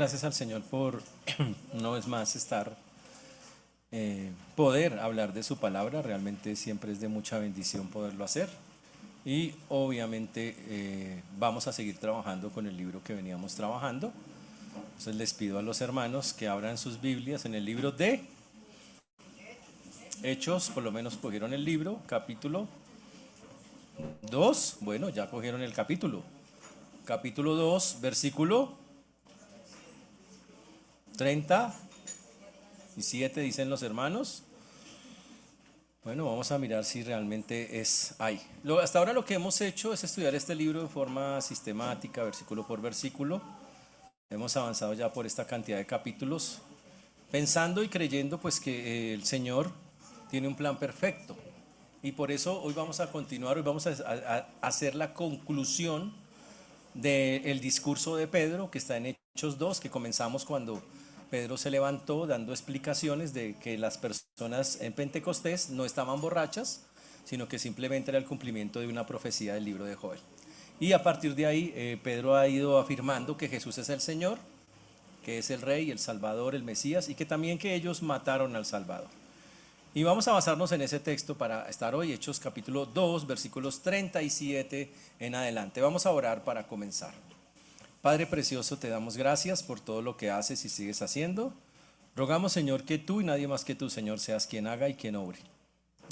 gracias al Señor por una vez más poder hablar de su palabra. Realmente siempre es de mucha bendición poderlo hacer. Y obviamente vamos a seguir trabajando con el libro que veníamos trabajando. Entonces les pido a los hermanos que abran sus Biblias en el libro de Hechos. Por lo menos cogieron el libro, capítulo 2. Bueno, ya cogieron el capítulo. Capítulo 2, versículo 37, dicen los hermanos. Bueno, vamos a mirar si realmente es ahí. Hasta ahora lo que hemos hecho es estudiar este libro de forma sistemática, versículo por versículo. Hemos avanzado ya por esta cantidad de capítulos, pensando y creyendo pues que el Señor tiene un plan perfecto. Y por eso hoy vamos a continuar, hoy vamos a hacer la conclusión del discurso de Pedro, que está en Hechos 2, que comenzamos cuando Pedro se levantó dando explicaciones de que las personas en Pentecostés no estaban borrachas, sino que simplemente era el cumplimiento de una profecía del libro de Joel. Y a partir de ahí Pedro ha ido afirmando que Jesús es el Señor, que es el Rey, el Salvador, el Mesías, y que también que ellos mataron al Salvador. Y vamos a basarnos en ese texto para estar hoy, Hechos capítulo 2, versículos 37 en adelante. Vamos a orar para comenzar. Padre precioso, te damos gracias por todo lo que haces y sigues haciendo. Rogamos, Señor, que tú y nadie más que tú, Señor, seas quien haga y quien obre.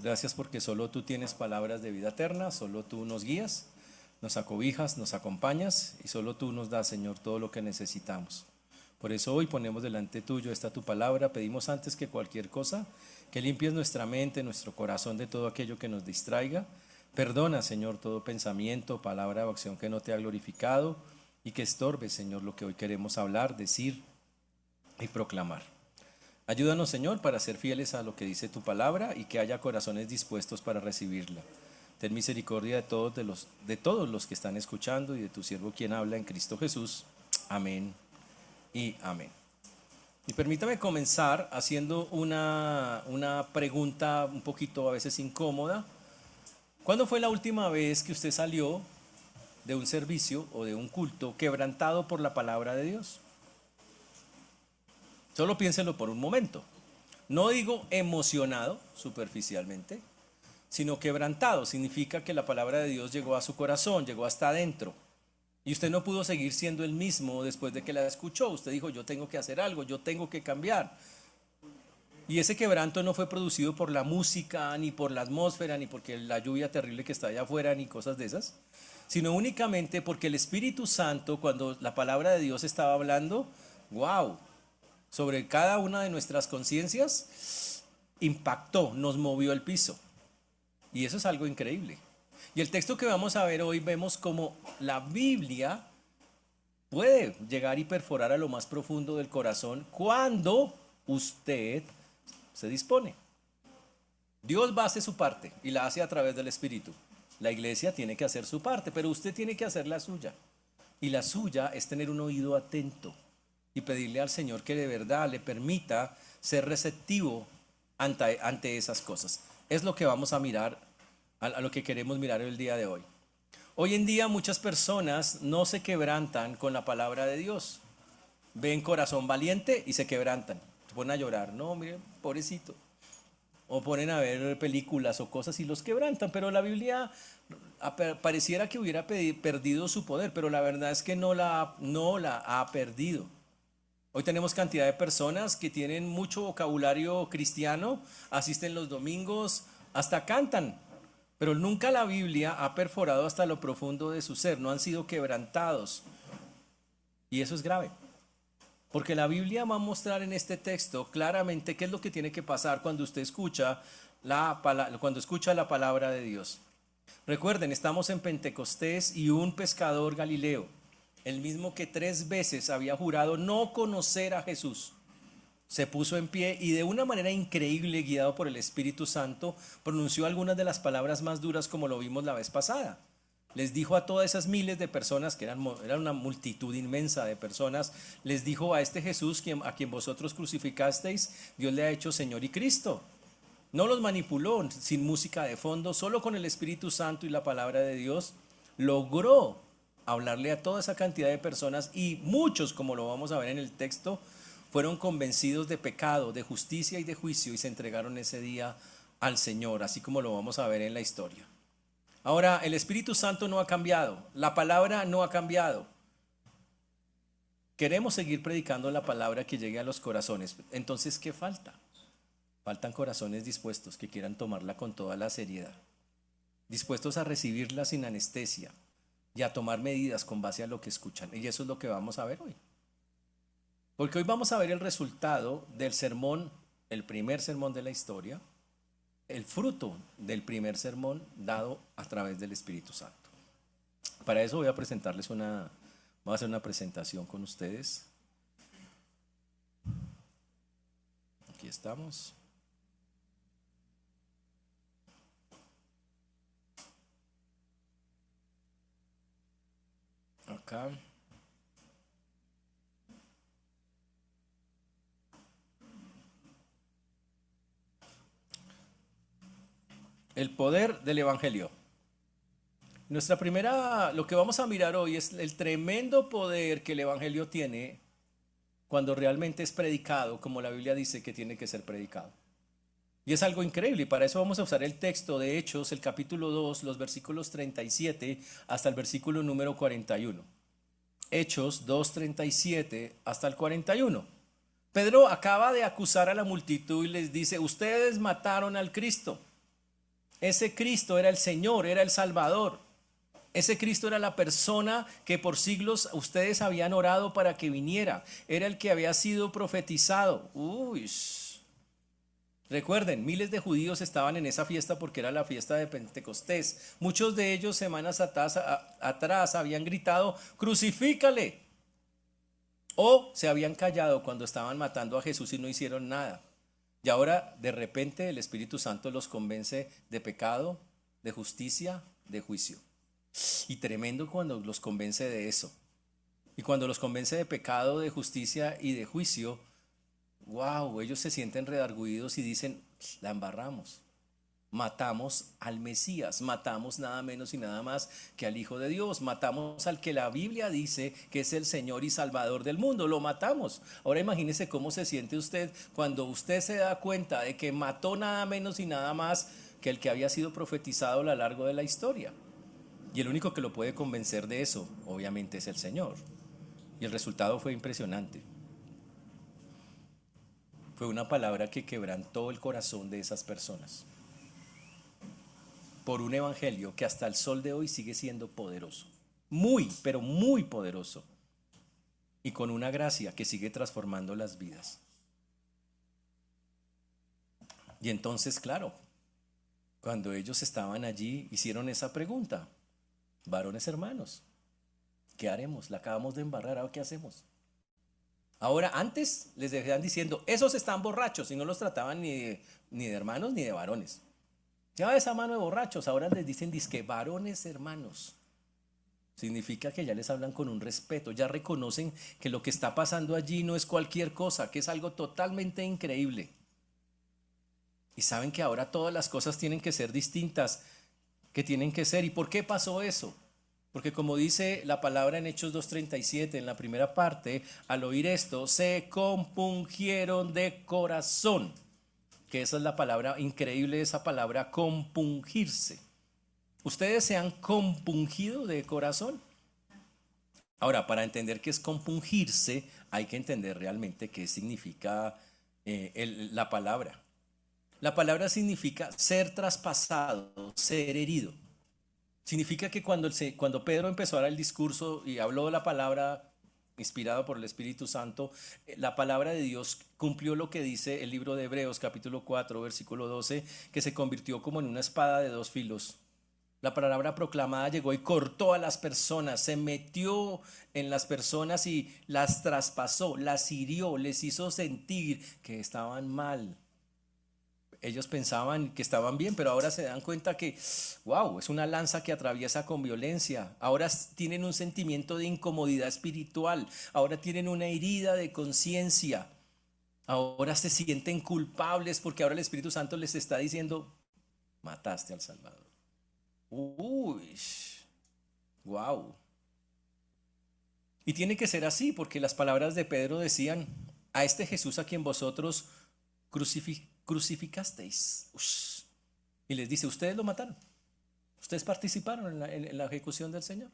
Gracias porque solo tú tienes palabras de vida eterna, solo tú nos guías, nos acobijas, nos acompañas y solo tú nos das, Señor, todo lo que necesitamos. Por eso hoy ponemos delante tuyo esta tu palabra. Pedimos antes que cualquier cosa que limpies nuestra mente, nuestro corazón de todo aquello que nos distraiga. Perdona, Señor, todo pensamiento, palabra o acción que no te ha glorificado y que estorbe, Señor, lo que hoy queremos hablar, decir y proclamar. Ayúdanos, Señor, para ser fieles a lo que dice tu palabra y que haya corazones dispuestos para recibirla. Ten misericordia de todos los que están escuchando y de tu siervo quien habla en Cristo Jesús. Amén y amén. Y permítame comenzar haciendo una pregunta un poquito a veces incómoda. ¿Cuándo fue la última vez que usted salió de un servicio o de un culto quebrantado por la palabra de Dios? Solo piénsenlo por un momento. No digo emocionado superficialmente, sino quebrantado. Significa que la palabra de Dios llegó a su corazón, llegó hasta adentro. Y usted no pudo seguir siendo el mismo después de que la escuchó. Usted dijo, yo tengo que hacer algo, yo tengo que cambiar. Y ese quebranto no fue producido por la música, ni por la atmósfera, ni porque la lluvia terrible que está allá afuera, ni cosas de esas, sino únicamente porque el Espíritu Santo, cuando la palabra de Dios estaba hablando, wow, sobre cada una de nuestras conciencias, impactó, nos movió el piso. Y eso es algo increíble. Y el texto que vamos a ver hoy, vemos cómo la Biblia puede llegar y perforar a lo más profundo del corazón cuando usted se dispone. Dios va a hacer su parte y la hace a través del Espíritu. La iglesia tiene que hacer su parte, pero usted tiene que hacer la suya. Y la suya es tener un oído atento y pedirle al Señor que de verdad le permita ser receptivo ante esas cosas. Es lo que vamos a mirar, a lo que queremos mirar el día de hoy. Hoy en día muchas personas no se quebrantan con la palabra de Dios. Ven corazón valiente y se quebrantan. Se ponen a llorar. No, miren, pobrecito. O ponen a ver películas o cosas y los quebrantan. Pero la Biblia pareciera que hubiera perdido su poder, pero la verdad es que no la ha perdido. Hoy tenemos cantidad de personas que tienen mucho vocabulario cristiano, asisten los domingos, hasta cantan. Pero nunca la Biblia ha perforado hasta lo profundo de su ser, no han sido quebrantados. Y eso es grave. Porque la Biblia va a mostrar en este texto claramente qué es lo que tiene que pasar cuando usted escucha la palabra de Dios. Recuerden, estamos en Pentecostés y un pescador galileo, el mismo que 3 veces había jurado no conocer a Jesús, se puso en pie y de una manera increíble, guiado por el Espíritu Santo, pronunció algunas de las palabras más duras como lo vimos la vez pasada. Les dijo a todas esas miles de personas, que eran una multitud inmensa de personas, les dijo a este Jesús a quien vosotros crucificasteis, Dios le ha hecho Señor y Cristo. No los manipuló sin música de fondo, solo con el Espíritu Santo y la palabra de Dios logró hablarle a toda esa cantidad de personas y muchos, como lo vamos a ver en el texto, fueron convencidos de pecado, de justicia y de juicio y se entregaron ese día al Señor, así como lo vamos a ver en la historia. Ahora, el Espíritu Santo no ha cambiado, la palabra no ha cambiado. Queremos seguir predicando la palabra que llegue a los corazones. Entonces, ¿qué falta? Faltan corazones dispuestos que quieran tomarla con toda la seriedad, dispuestos a recibirla sin anestesia y a tomar medidas con base a lo que escuchan. Y eso es lo que vamos a ver hoy. Porque hoy vamos a ver el resultado del sermón, el primer sermón de la historia, el fruto del primer sermón dado a través del Espíritu Santo. Para eso voy a presentarles voy a hacer una presentación con ustedes. Aquí estamos. Acá. El poder del Evangelio. Lo que vamos a mirar hoy es el tremendo poder que el Evangelio tiene cuando realmente es predicado, como la Biblia dice que tiene que ser predicado. Y es algo increíble, y para eso vamos a usar el texto de Hechos, el capítulo 2, los versículos 37 hasta el versículo número 41. Hechos 2:37 hasta el 41. Pedro acaba de acusar a la multitud y les dice: ustedes mataron al Cristo. Ese Cristo era el Señor, era el Salvador. Ese Cristo era la persona que por siglos ustedes habían orado para que viniera. Era el que había sido profetizado. Recuerden, miles de judíos estaban en esa fiesta porque era la fiesta de Pentecostés. Muchos de ellos semanas atrás habían gritado: crucifícale. O se habían callado cuando estaban matando a Jesús y no hicieron nada. Y ahora de repente el Espíritu Santo los convence de pecado, de justicia, de juicio. Y tremendo cuando los convence de eso. Y cuando los convence de pecado, de justicia y de juicio, wow, ellos se sienten redargüidos y dicen: la embarramos. Matamos al Mesías, matamos nada menos y nada más que al Hijo de Dios, matamos al que la Biblia dice que es el Señor y Salvador del mundo, lo matamos. Ahora imagínese cómo se siente usted cuando usted se da cuenta de que mató nada menos y nada más que el que había sido profetizado a lo largo de la historia. Y el único que lo puede convencer de eso, obviamente, es el Señor. Y el resultado fue impresionante. Fue una palabra que quebrantó el corazón de esas personas. Por un evangelio que hasta el sol de hoy sigue siendo poderoso. Muy, pero muy poderoso. Y con una gracia que sigue transformando las vidas. Y entonces, claro, cuando ellos estaban allí, hicieron esa pregunta: varones hermanos, ¿qué haremos? La acabamos de embarrar, ¿ahora qué hacemos? Ahora, antes les decían diciendo: esos están borrachos, y no los trataban ni de hermanos ni de varones. Ya esa mano de borrachos, ahora les dicen dizque varones hermanos. Significa que ya les hablan con un respeto, ya reconocen que lo que está pasando allí no es cualquier cosa, que es algo totalmente increíble. Y saben que ahora todas las cosas tienen que ser distintas, que tienen que ser. ¿Y por qué pasó eso? Porque como dice la palabra en Hechos 2:37, en la primera parte, al oír esto, se compungieron de corazón. Que esa es la palabra increíble, esa palabra compungirse. ¿Ustedes se han compungido de corazón? Ahora, para entender qué es compungirse, hay que entender realmente qué significa la palabra. La palabra significa ser traspasado, ser herido. Significa que cuando Pedro empezó a dar el discurso y habló de la palabra inspirado por el Espíritu Santo, la palabra de Dios cumplió lo que dice el libro de Hebreos capítulo 4 versículo 12, que se convirtió como en una espada de dos filos. La palabra proclamada llegó y cortó a las personas, se metió en las personas y las traspasó, las hirió, les hizo sentir que estaban mal. Ellos pensaban que estaban bien, pero ahora se dan cuenta que, wow, es una lanza que atraviesa con violencia. Ahora tienen un sentimiento de incomodidad espiritual. Ahora tienen una herida de conciencia. Ahora se sienten culpables porque ahora el Espíritu Santo les está diciendo: mataste al Salvador. Uy, wow. Y tiene que ser así, porque las palabras de Pedro decían, a este Jesús a quien vosotros crucificasteis. Ush. Y les dice, ustedes lo mataron. Ustedes participaron en la ejecución del Señor.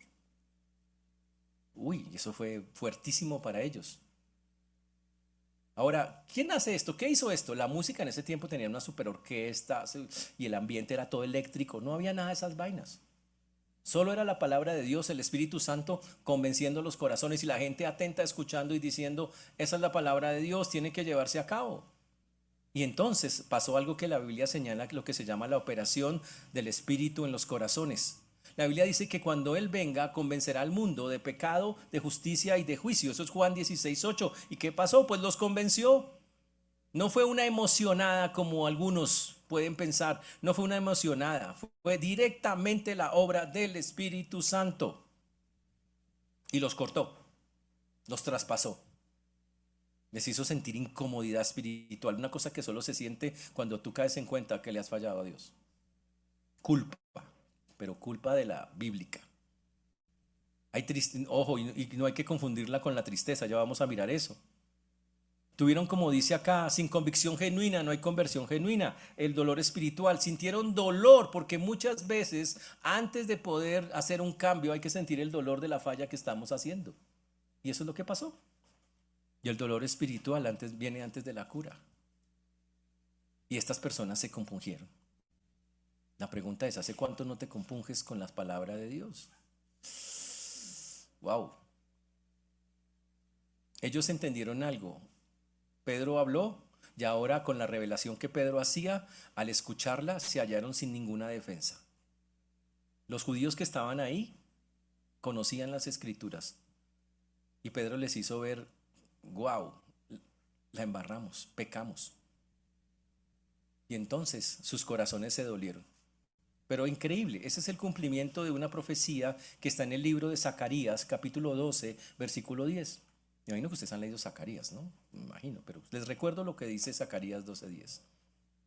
Uy, eso fue fuertísimo para ellos. Ahora, ¿quién hace esto? ¿Qué hizo esto? La música en ese tiempo tenía una super orquesta y el ambiente era todo eléctrico. No había nada de esas vainas. Solo era la palabra de Dios, el Espíritu Santo convenciendo los corazones y la gente atenta escuchando y diciendo, esa es la palabra de Dios, tiene que llevarse a cabo. Y entonces pasó algo que la Biblia señala, lo que se llama la operación del Espíritu en los corazones. La Biblia dice que cuando Él venga convencerá al mundo de pecado, de justicia y de juicio. Eso es Juan 16:8. ¿Y qué pasó? Pues los convenció. No fue una emocionada como algunos pueden pensar, no fue una emocionada, fue directamente la obra del Espíritu Santo. Y los cortó, los traspasó. Les hizo sentir incomodidad espiritual, una cosa que solo se siente cuando tú caes en cuenta que le has fallado a Dios. Culpa, pero culpa de la bíblica. Ojo, y no hay que confundirla con la tristeza, ya vamos a mirar eso. Tuvieron, como dice acá, sin convicción genuina, no hay conversión genuina. El dolor espiritual, sintieron dolor, porque muchas veces antes de poder hacer un cambio hay que sentir el dolor de la falla que estamos haciendo. Y eso es lo que pasó. Y el dolor espiritual viene antes de la cura. Y estas personas se compungieron. La pregunta es, ¿hace cuánto no te compunges con la palabra de Dios? Wow. Ellos entendieron algo. Pedro habló y ahora con la revelación que Pedro hacía, al escucharla se hallaron sin ninguna defensa. Los judíos que estaban ahí conocían las escrituras y Pedro les hizo ver, wow, la embarramos, pecamos. Y entonces sus corazones se dolieron. Pero increíble, ese es el cumplimiento de una profecía que está en el libro de Zacarías, capítulo 12, versículo 10. Me imagino que ustedes han leído Zacarías, ¿no? Me imagino, pero les recuerdo lo que dice Zacarías 12:10.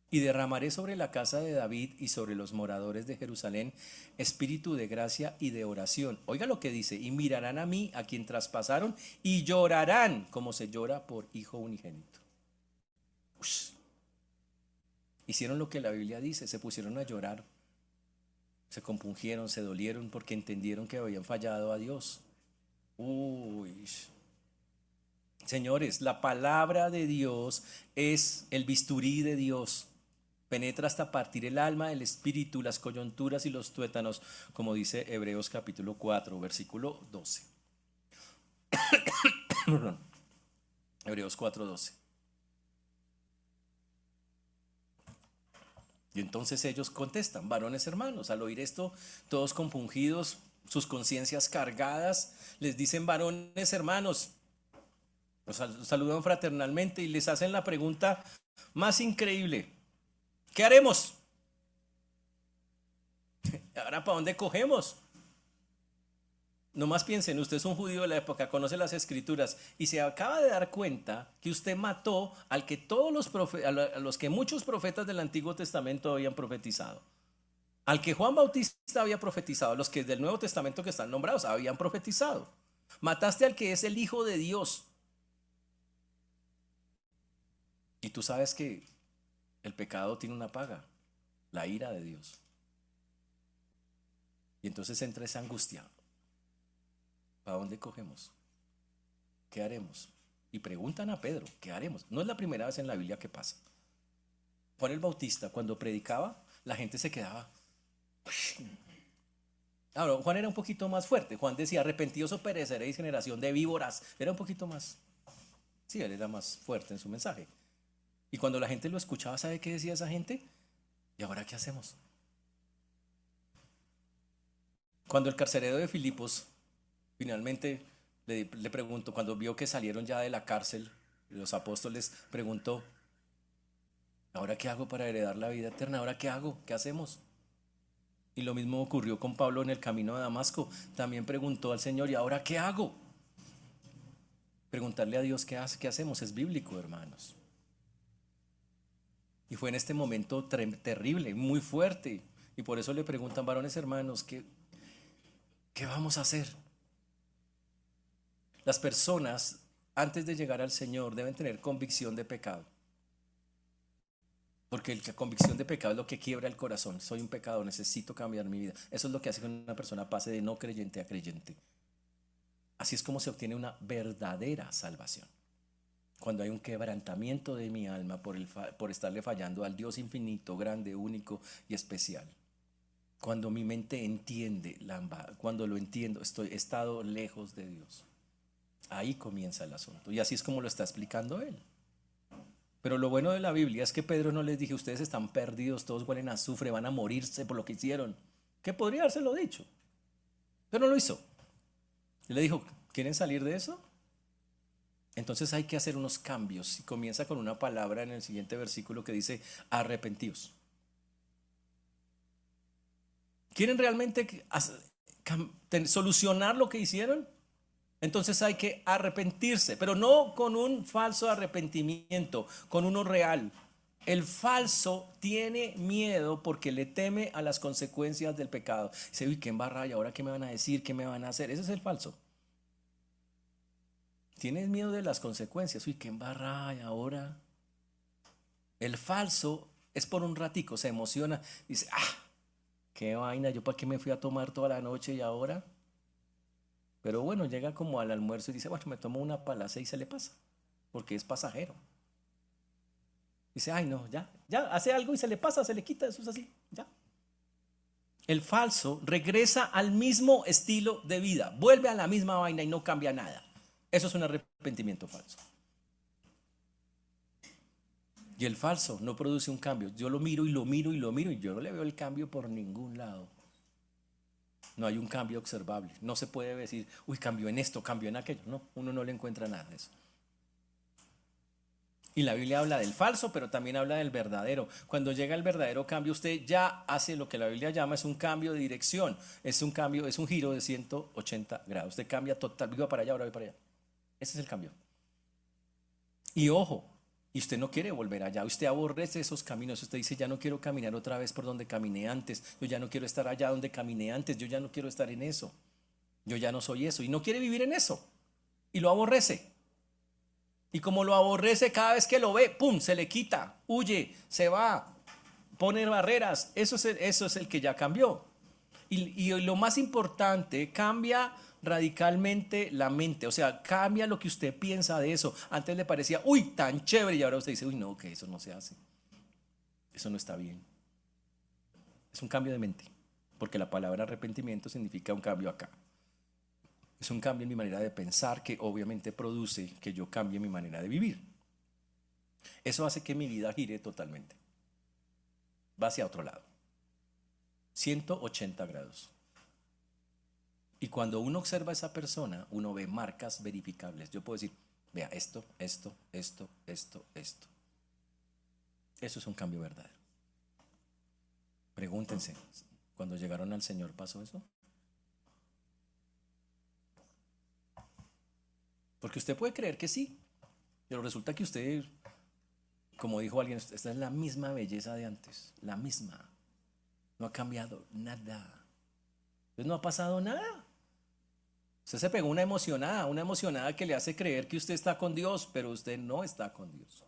Y derramaré sobre la casa de David y sobre los moradores de Jerusalén espíritu de gracia y de oración. Oiga lo que dice, y mirarán a mí, a quien traspasaron, y llorarán como se llora por hijo unigénito. Ush. Hicieron lo que la Biblia dice, se pusieron a llorar, se compungieron, se dolieron porque entendieron que habían fallado a Dios. Uy. Señores, la palabra de Dios es el bisturí de Dios. Penetra hasta partir el alma, el espíritu, las coyunturas y los tuétanos, como dice Hebreos capítulo 4, versículo 12. Hebreos 4:12. Y entonces ellos contestan, varones hermanos, al oír esto, todos compungidos, sus conciencias cargadas, les dicen, varones hermanos, los saludan fraternalmente y les hacen la pregunta más increíble. ¿Qué haremos? ¿Ahora para dónde cogemos? Nomás piensen, usted es un judío de la época, conoce las escrituras y se acaba de dar cuenta que usted mató al que a los que muchos profetas del Antiguo Testamento habían profetizado. Al que Juan Bautista había profetizado, los que del Nuevo Testamento que están nombrados habían profetizado. Mataste al que es el Hijo de Dios. Y tú sabes que el pecado tiene una paga, la ira de Dios. Y entonces entra esa angustia. ¿Para dónde cogemos? ¿Qué haremos? Y preguntan a Pedro, ¿qué haremos? No es la primera vez en la Biblia que pasa. Juan el Bautista, cuando predicaba, la gente se quedaba. Ahora, Juan era un poquito más fuerte. Juan decía, arrepentidos o pereceréis, generación de víboras. Era un poquito más, sí, él era más fuerte en su mensaje. Y cuando la gente lo escuchaba, ¿sabe qué decía esa gente? ¿Y ahora qué hacemos? Cuando el carcelero de Filipos finalmente le preguntó, cuando vio que salieron ya de la cárcel, los apóstoles preguntó, ¿ahora qué hago para heredar la vida eterna? ¿Ahora qué hago? ¿Qué hacemos? Y lo mismo ocurrió con Pablo en el camino a Damasco. También preguntó al Señor, ¿y ahora qué hago? Preguntarle a Dios qué hacemos es bíblico, hermanos. Y fue en este momento terrible, muy fuerte. Y por eso le preguntan, varones hermanos, ¿qué vamos a hacer? Las personas, antes de llegar al Señor, deben tener convicción de pecado. Porque la convicción de pecado es lo que quiebra el corazón. Soy un pecador, necesito cambiar mi vida. Eso es lo que hace que una persona pase de no creyente a creyente. Así es como se obtiene una verdadera salvación. Cuando hay un quebrantamiento de mi alma por estarle fallando al Dios infinito, grande, único y especial. Cuando mi mente entiende, cuando lo entiendo, he estado lejos de Dios. Ahí comienza el asunto. Y así es como lo está explicando él. Pero lo bueno de la Biblia es que Pedro no les dije, ustedes están perdidos, todos huelen a azufre, van a morirse por lo que hicieron. Que podría habérselo dicho, pero no lo hizo. Y le dijo, ¿quieren salir de eso? Entonces hay que hacer unos cambios. Y comienza con una palabra en el siguiente versículo que dice, arrepentíos. ¿Quieren realmente solucionar lo que hicieron? Entonces hay que arrepentirse, pero no con un falso arrepentimiento, con uno real. El falso tiene miedo porque le teme a las consecuencias del pecado. Dice, uy, qué embarrada, ¿y ahora qué me van a decir? ¿Qué me van a hacer? Ese es el falso. Tienes miedo de las consecuencias. Uy, qué embarrada, ¿y ahora? El falso es por un ratico, se emociona. Dice, qué vaina, ¿yo para qué me fui a tomar toda la noche y ahora? Pero bueno, llega como al almuerzo y dice, bueno, me tomo una palacé y se le pasa, porque es pasajero. Dice, ay no, ya, hace algo y se le pasa, se le quita, eso es así, ya. El falso regresa al mismo estilo de vida, vuelve a la misma vaina y no cambia nada. Eso es un arrepentimiento falso. Y el falso no produce un cambio. Yo lo miro y lo miro y lo miro y yo no le veo el cambio por ningún lado. No hay un cambio observable. No se puede decir, uy, cambió en esto, cambió en aquello. No, uno no le encuentra nada de eso. Y la Biblia habla del falso, pero también habla del verdadero. Cuando llega el verdadero cambio, usted ya hace lo que la Biblia llama es un cambio de dirección. Es un cambio, es un giro de 180 grados. Usted cambia total, iba para allá, ahora voy para allá. Ese es el cambio. Y ojo, y usted no quiere volver allá, usted aborrece esos caminos, usted dice, ya no quiero caminar otra vez por donde caminé antes, yo ya no quiero estar allá donde caminé antes, yo ya no quiero estar en eso, yo ya no soy eso, y no quiere vivir en eso, y lo aborrece. Y como lo aborrece, cada vez que lo ve, ¡pum!, se le quita, huye, se va, pone barreras, eso es el que ya cambió. Y lo más importante, cambia radicalmente la mente, o sea, cambia lo que usted piensa de eso. Antes le parecía, uy, tan chévere, y ahora usted dice, uy, no, que eso no se hace, eso no está bien. Es un cambio de mente, porque la palabra arrepentimiento significa un cambio acá. Es un cambio en mi manera de pensar que obviamente produce que yo cambie mi manera de vivir. Eso hace que mi vida gire totalmente, va hacia otro lado, 180 grados. Y cuando uno observa a esa persona, uno ve marcas verificables. Yo puedo decir, vea esto, esto, esto, esto, esto. Eso es un cambio verdadero. Pregúntense, ¿cuando llegaron al Señor pasó eso? Porque usted puede creer que sí, pero resulta que usted, como dijo alguien, esta es la misma belleza de antes, la misma. No ha cambiado nada. Entonces no ha pasado nada. Usted se pegó una emocionada que le hace creer que usted está con Dios, pero usted no está con Dios.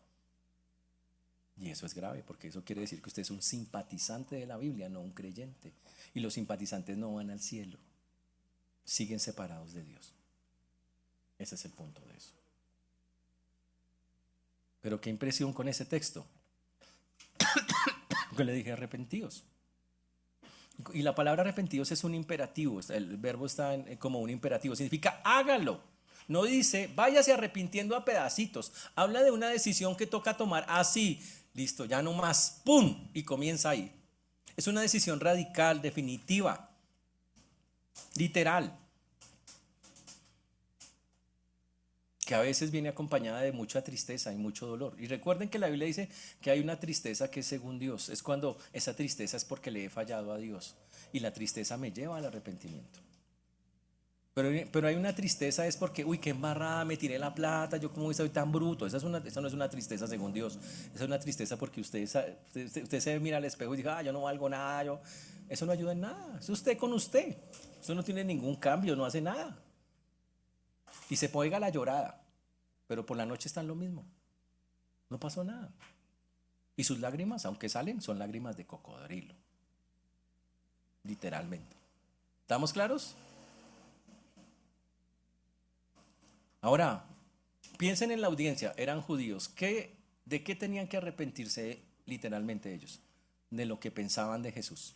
Y eso es grave, porque eso quiere decir que usted es un simpatizante de la Biblia, no un creyente. Y los simpatizantes no van al cielo, siguen separados de Dios. Ese es el punto de eso. Pero qué impresión con ese texto. Que le dije arrepentidos. Y la palabra arrepentidos es un imperativo, el verbo está como un imperativo, significa hágalo. No dice váyase arrepintiendo a pedacitos, habla de una decisión que toca tomar así, listo, ya no más, ¡pum! Y comienza ahí. Es una decisión radical, definitiva, literal, que a veces viene acompañada de mucha tristeza y mucho dolor. Y recuerden que la Biblia dice que hay una tristeza que es según Dios. Es cuando esa tristeza es porque le he fallado a Dios. Y la tristeza me lleva al arrepentimiento. Pero hay una tristeza es porque, uy, qué embarrada, me tiré la plata, yo como soy tan bruto. Esa no es una tristeza según Dios. Esa es una tristeza porque usted se mira al espejo y dice, yo no valgo nada. Eso no ayuda en nada. Es usted con usted. Eso no tiene ningún cambio, no hace nada. y se pega la llorada, pero por la noche están lo mismo. No pasó nada. Y sus lágrimas, aunque salen, son lágrimas de cocodrilo. Literalmente. ¿Estamos claros? Ahora, piensen en la audiencia, eran judíos. ¿De qué tenían que arrepentirse literalmente ellos? De lo que pensaban de Jesús.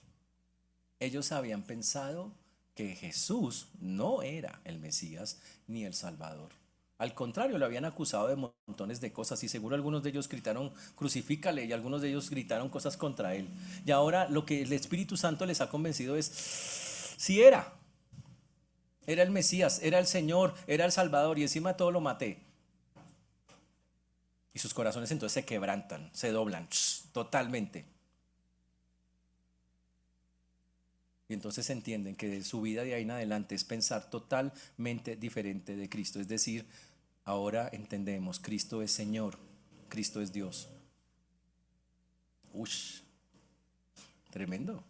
Ellos habían pensado que Jesús no era el Mesías ni el Salvador. Al contrario, lo habían acusado de montones de cosas y seguro algunos de ellos gritaron, crucifícale, y algunos de ellos gritaron cosas contra él. Y ahora lo que el Espíritu Santo les ha convencido es, si era el Mesías, era el Señor, era el Salvador y encima de todo lo maté. Y sus corazones entonces se quebrantan, se doblan totalmente. Y entonces entienden que su vida de ahí en adelante es pensar totalmente diferente de Cristo. Es decir, ahora entendemos, Cristo es Señor, Cristo es Dios. Ush, tremendo.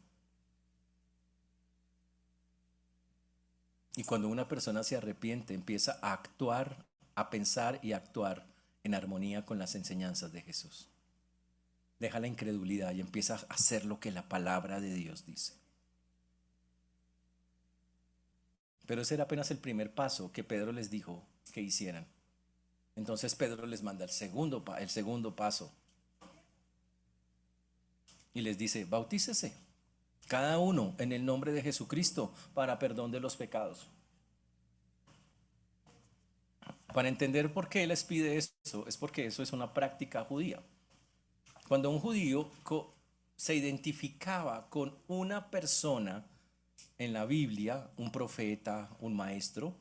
Y cuando una persona se arrepiente, empieza a actuar, a pensar y a actuar en armonía con las enseñanzas de Jesús. Deja la incredulidad y empieza a hacer lo que la palabra de Dios dice. Pero ese era apenas el primer paso que Pedro les dijo que hicieran. Entonces Pedro les manda el segundo paso. Y les dice, bautícese cada uno en el nombre de Jesucristo para perdón de los pecados. Para entender por qué les pide eso, es porque eso es una práctica judía. Cuando un judío se identificaba con una persona en la Biblia, un profeta, un maestro,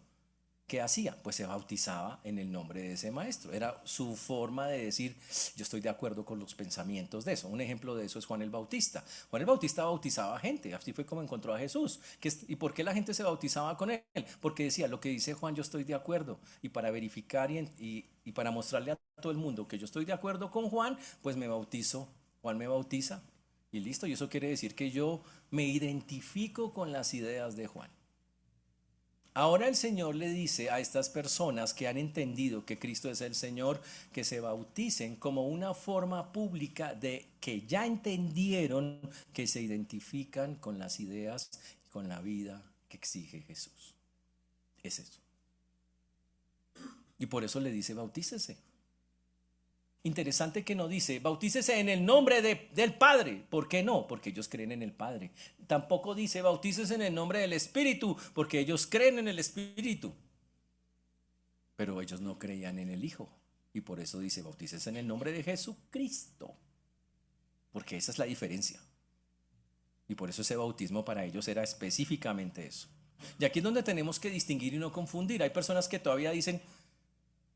¿qué hacía? Pues se bautizaba en el nombre de ese maestro. Era su forma de decir, yo estoy de acuerdo con los pensamientos de eso. Un ejemplo de eso es Juan el Bautista. Juan el Bautista bautizaba a gente, así fue como encontró a Jesús. ¿Y por qué la gente se bautizaba con él? Porque decía, lo que dice Juan, yo estoy de acuerdo. Y para verificar y para mostrarle a todo el mundo que yo estoy de acuerdo con Juan, pues me bautizo. Juan me bautiza y listo. Y eso quiere decir que yo me identifico con las ideas de Juan. Ahora el Señor le dice a estas personas que han entendido que Cristo es el Señor, que se bauticen como una forma pública de que ya entendieron que se identifican con las ideas y con la vida que exige Jesús. Es eso. Y por eso le dice, bautícese. Interesante que no dice, bautícese en el nombre del Padre. ¿Por qué no? Porque ellos creen en el Padre. Tampoco dice, bautícese en el nombre del Espíritu, porque ellos creen en el Espíritu. Pero ellos no creían en el Hijo. Y por eso dice, bautícese en el nombre de Jesucristo. Porque esa es la diferencia. Y por eso ese bautismo para ellos era específicamente eso. Y aquí es donde tenemos que distinguir y no confundir. Hay personas que todavía dicen,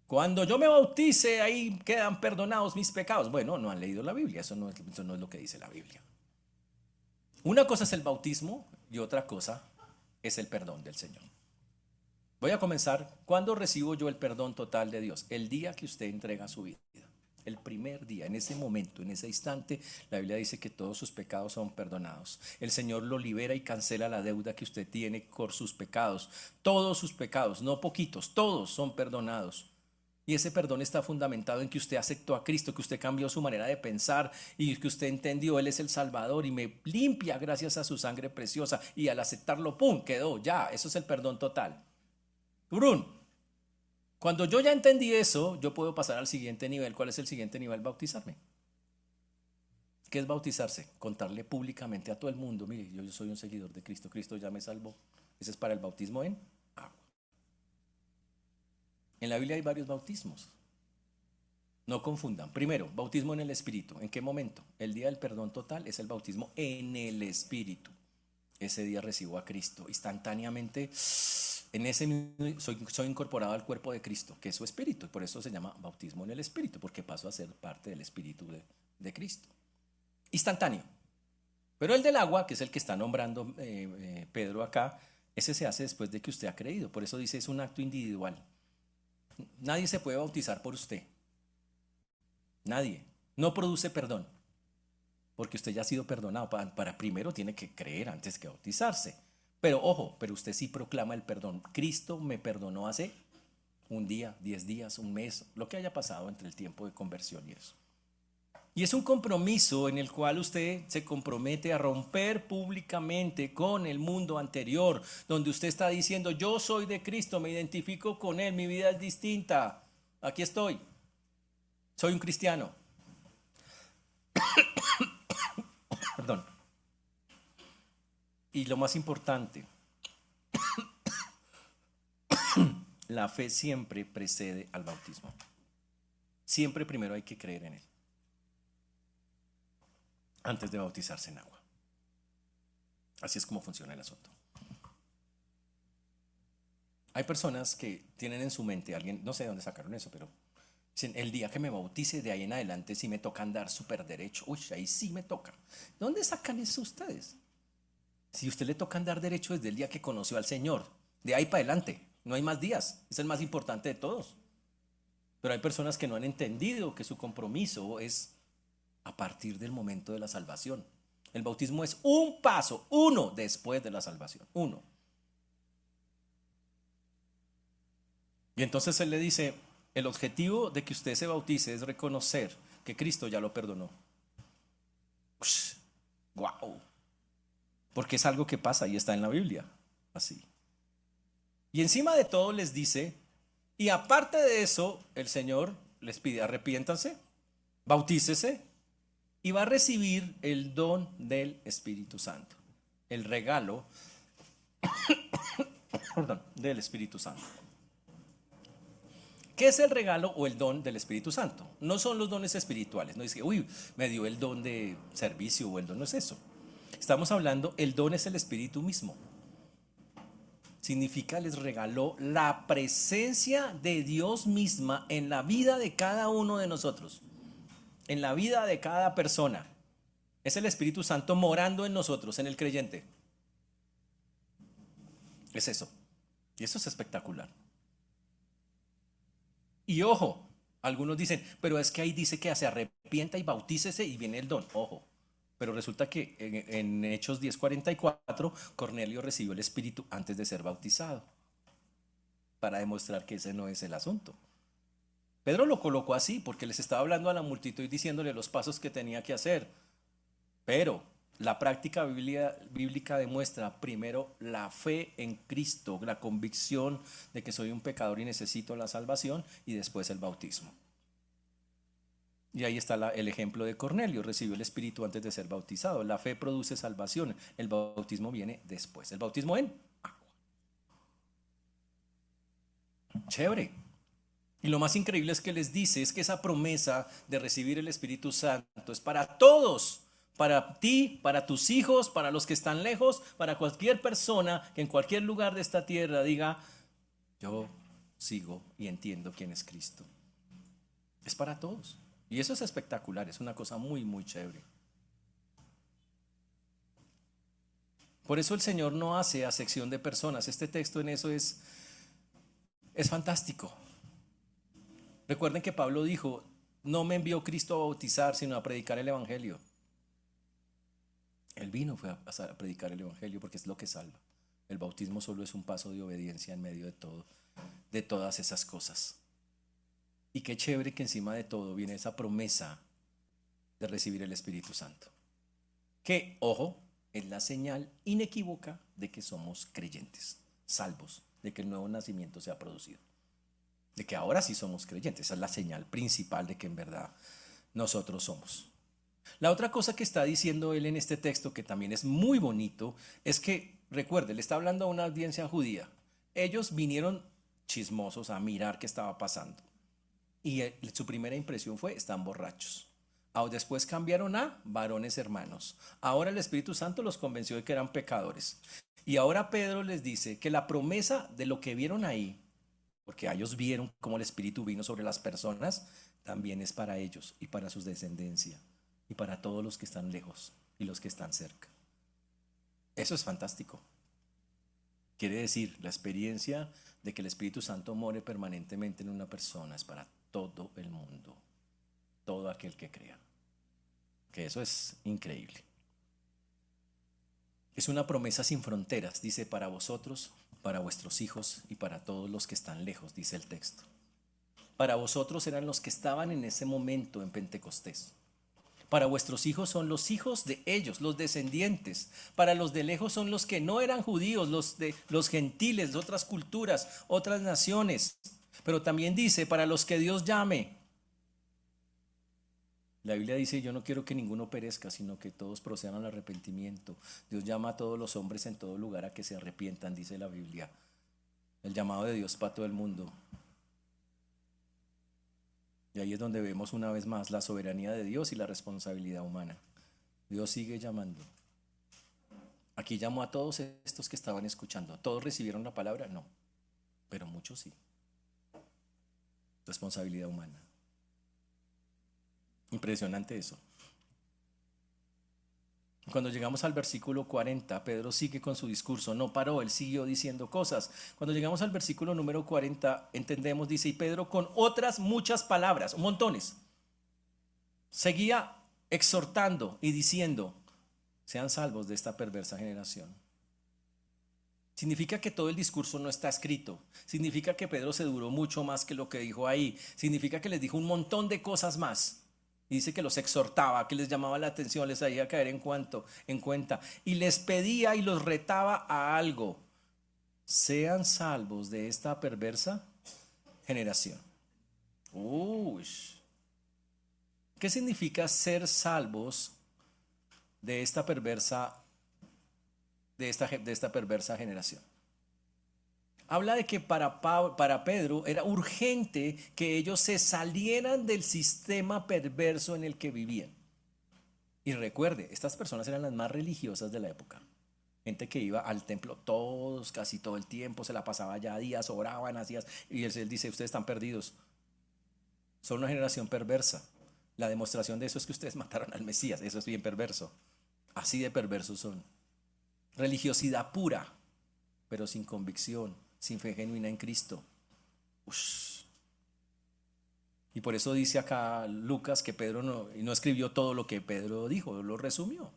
cuando yo me bautice, ahí quedan perdonados mis pecados. Bueno, no han leído la Biblia, eso no es lo que dice la Biblia. Una cosa es el bautismo y otra cosa es el perdón del Señor. Voy a comenzar. ¿Cuándo recibo yo el perdón total de Dios? El día que usted entrega su vida. El primer día, en ese momento, en ese instante, la Biblia dice que todos sus pecados son perdonados. El Señor lo libera y cancela la deuda que usted tiene por sus pecados. Todos sus pecados, no poquitos, todos son perdonados. Y ese perdón está fundamentado en que usted aceptó a Cristo, que usted cambió su manera de pensar y que usted entendió, Él es el Salvador y me limpia gracias a su sangre preciosa. Y al aceptarlo, ¡pum!, quedó, ya, eso es el perdón total. Brun, cuando yo ya entendí eso, yo puedo pasar al siguiente nivel. ¿Cuál es el siguiente nivel? Bautizarme. ¿Qué es bautizarse? Contarle públicamente a todo el mundo, mire, yo soy un seguidor de Cristo, Cristo ya me salvó. Ese es para el bautismo en agua. En la Biblia hay varios bautismos. No confundan. Primero, bautismo en el Espíritu. ¿En qué momento? El día del perdón total es el bautismo en el Espíritu. Ese día recibo a Cristo. Instantáneamente, en ese soy incorporado al cuerpo de Cristo, que es su Espíritu. Y por eso se llama bautismo en el Espíritu, porque paso a ser parte del Espíritu de Cristo. Instantáneo. Pero el del agua, que es el que está nombrando Pedro acá, ese se hace después de que usted ha creído. Por eso dice, es un acto individual. Nadie se puede bautizar por usted. Nadie. No produce perdón. Porque usted ya ha sido perdonado. Para primero tiene que creer antes que bautizarse. Pero ojo, pero usted sí proclama el perdón. Cristo me perdonó hace un día, 10 días, un mes, lo que haya pasado entre el tiempo de conversión y eso. Y es un compromiso en el cual usted se compromete a romper públicamente con el mundo anterior, donde usted está diciendo, yo soy de Cristo, me identifico con Él, mi vida es distinta, aquí estoy, soy un cristiano. Perdón. Y lo más importante, la fe siempre precede al bautismo. Siempre primero hay que creer en Él, antes de bautizarse en agua. Así es como funciona el asunto. Hay personas que tienen en su mente, alguien, no sé de dónde sacaron eso, pero dicen, el día que me bautice de ahí en adelante sí me toca andar súper derecho. Uy, ahí sí me toca. ¿Dónde sacan eso ustedes? Si usted le toca andar derecho desde el día que conoció al Señor, de ahí para adelante, no hay más días, es el más importante de todos. Pero hay personas que no han entendido que su compromiso es a partir del momento de la salvación. El bautismo es un paso, uno después de la salvación, uno. Y entonces él le dice, el objetivo de que usted se bautice es reconocer que Cristo ya lo perdonó. Wow. Porque es algo que pasa y está en la Biblia, así. Y encima de todo les dice, y aparte de eso, el Señor les pide, arrepiéntanse, bautícese, y va a recibir el don del Espíritu Santo, el regalo perdón, del Espíritu Santo. ¿Qué es el regalo o el don del Espíritu Santo? No son los dones espirituales, no dice, uy, me dio el don de servicio o el don, no es eso. Estamos hablando, el don es el Espíritu mismo. Significa, les regaló la presencia de Dios misma en la vida de cada uno de nosotros, en la vida de cada persona. Es el Espíritu Santo morando en nosotros, en el creyente. Es eso. Y eso es espectacular. Y ojo, algunos dicen, pero es que ahí dice que se arrepienta y bautícese y viene el don. Ojo. Pero resulta que en Hechos 10:44, Cornelio recibió el Espíritu antes de ser bautizado, para demostrar que ese no es el asunto. Pedro lo colocó así porque les estaba hablando a la multitud y diciéndole los pasos que tenía que hacer. Pero la práctica bíblica demuestra primero la fe en Cristo, la convicción de que soy un pecador y necesito la salvación, y después el bautismo. Y ahí está el ejemplo de Cornelio, recibió el Espíritu antes de ser bautizado. La fe produce salvación, el bautismo viene después. El bautismo en agua. Chévere. Y lo más increíble es que les dice, es que esa promesa de recibir el Espíritu Santo es para todos, para ti, para tus hijos, para los que están lejos, para cualquier persona que en cualquier lugar de esta tierra diga, yo sigo y entiendo quién es Cristo. Es para todos. Y eso es espectacular, es una cosa muy, muy chévere. Por eso el Señor no hace acepción de personas. Este texto en eso es fantástico. Recuerden que Pablo dijo, no me envió Cristo a bautizar, sino a predicar el Evangelio. Él vino fue a predicar el Evangelio porque es lo que salva. El bautismo solo es un paso de obediencia en medio de todo, de todas esas cosas. Y qué chévere que encima de todo viene esa promesa de recibir el Espíritu Santo. Que, ojo, es la señal inequívoca de que somos creyentes, salvos, de que el nuevo nacimiento se ha producido. De que ahora sí somos creyentes. Esa es la señal principal de que en verdad nosotros somos. La otra cosa que está diciendo él en este texto, que también es muy bonito, es que, recuerde, le está hablando a una audiencia judía. Ellos vinieron chismosos a mirar qué estaba pasando. Y su primera impresión fue, están borrachos. Después cambiaron a varones hermanos. Ahora el Espíritu Santo los convenció de que eran pecadores. Y ahora Pedro les dice que la promesa de lo que vieron ahí, porque ellos vieron cómo el Espíritu vino sobre las personas, también es para ellos y para su descendencia y para todos los que están lejos y los que están cerca. Eso es fantástico. Quiere decir, la experiencia de que el Espíritu Santo more permanentemente en una persona es para todo el mundo, todo aquel que crea. Que eso es increíble. Es una promesa sin fronteras, dice, para vosotros, para vuestros hijos y para todos los que están lejos, dice el texto. Para vosotros eran los que estaban en ese momento en Pentecostés. Para vuestros hijos son los hijos de ellos, los descendientes. Para los de lejos son los que no eran judíos, los gentiles, de otras culturas, otras naciones. Pero también dice, para los que Dios llame. La Biblia dice, yo no quiero que ninguno perezca, sino que todos procedan al arrepentimiento. Dios llama a todos los hombres en todo lugar a que se arrepientan, dice la Biblia. El llamado de Dios para todo el mundo. Y ahí es donde vemos una vez más la soberanía de Dios y la responsabilidad humana. Dios sigue llamando. Aquí llamó a todos estos que estaban escuchando. ¿Todos recibieron la palabra? No, pero muchos sí. Responsabilidad humana. Impresionante eso. Cuando llegamos al versículo 40, Pedro sigue con su discurso, no paró, él siguió diciendo cosas. Cuando llegamos al versículo número 40, entendemos, dice, y Pedro con otras muchas palabras, montones, seguía exhortando y diciendo, sean salvos de esta perversa generación. Significa que todo el discurso no está escrito, significa que Pedro se duró mucho más que lo que dijo ahí, significa que les dijo un montón de cosas más. Y dice que los exhortaba, que les llamaba la atención, les hacía caer en cuenta y les pedía y los retaba a algo. Sean salvos de esta perversa generación. Uy. ¿Qué significa ser salvos de esta perversa generación? Habla de que para Pedro era urgente que ellos se salieran del sistema perverso en el que vivían. Y recuerde, estas personas eran las más religiosas de la época. Gente que iba al templo todos, casi todo el tiempo, se la pasaba ya días, oraban, hacían. Y él dice, ustedes están perdidos. Son una generación perversa. La demostración de eso es que ustedes mataron al Mesías. Eso es bien perverso. Así de perversos son. Religiosidad pura, pero sin convicción, sin fe genuina en Cristo. Ush. Y por eso dice acá Lucas que Pedro no escribió todo lo que Pedro dijo, lo resumió.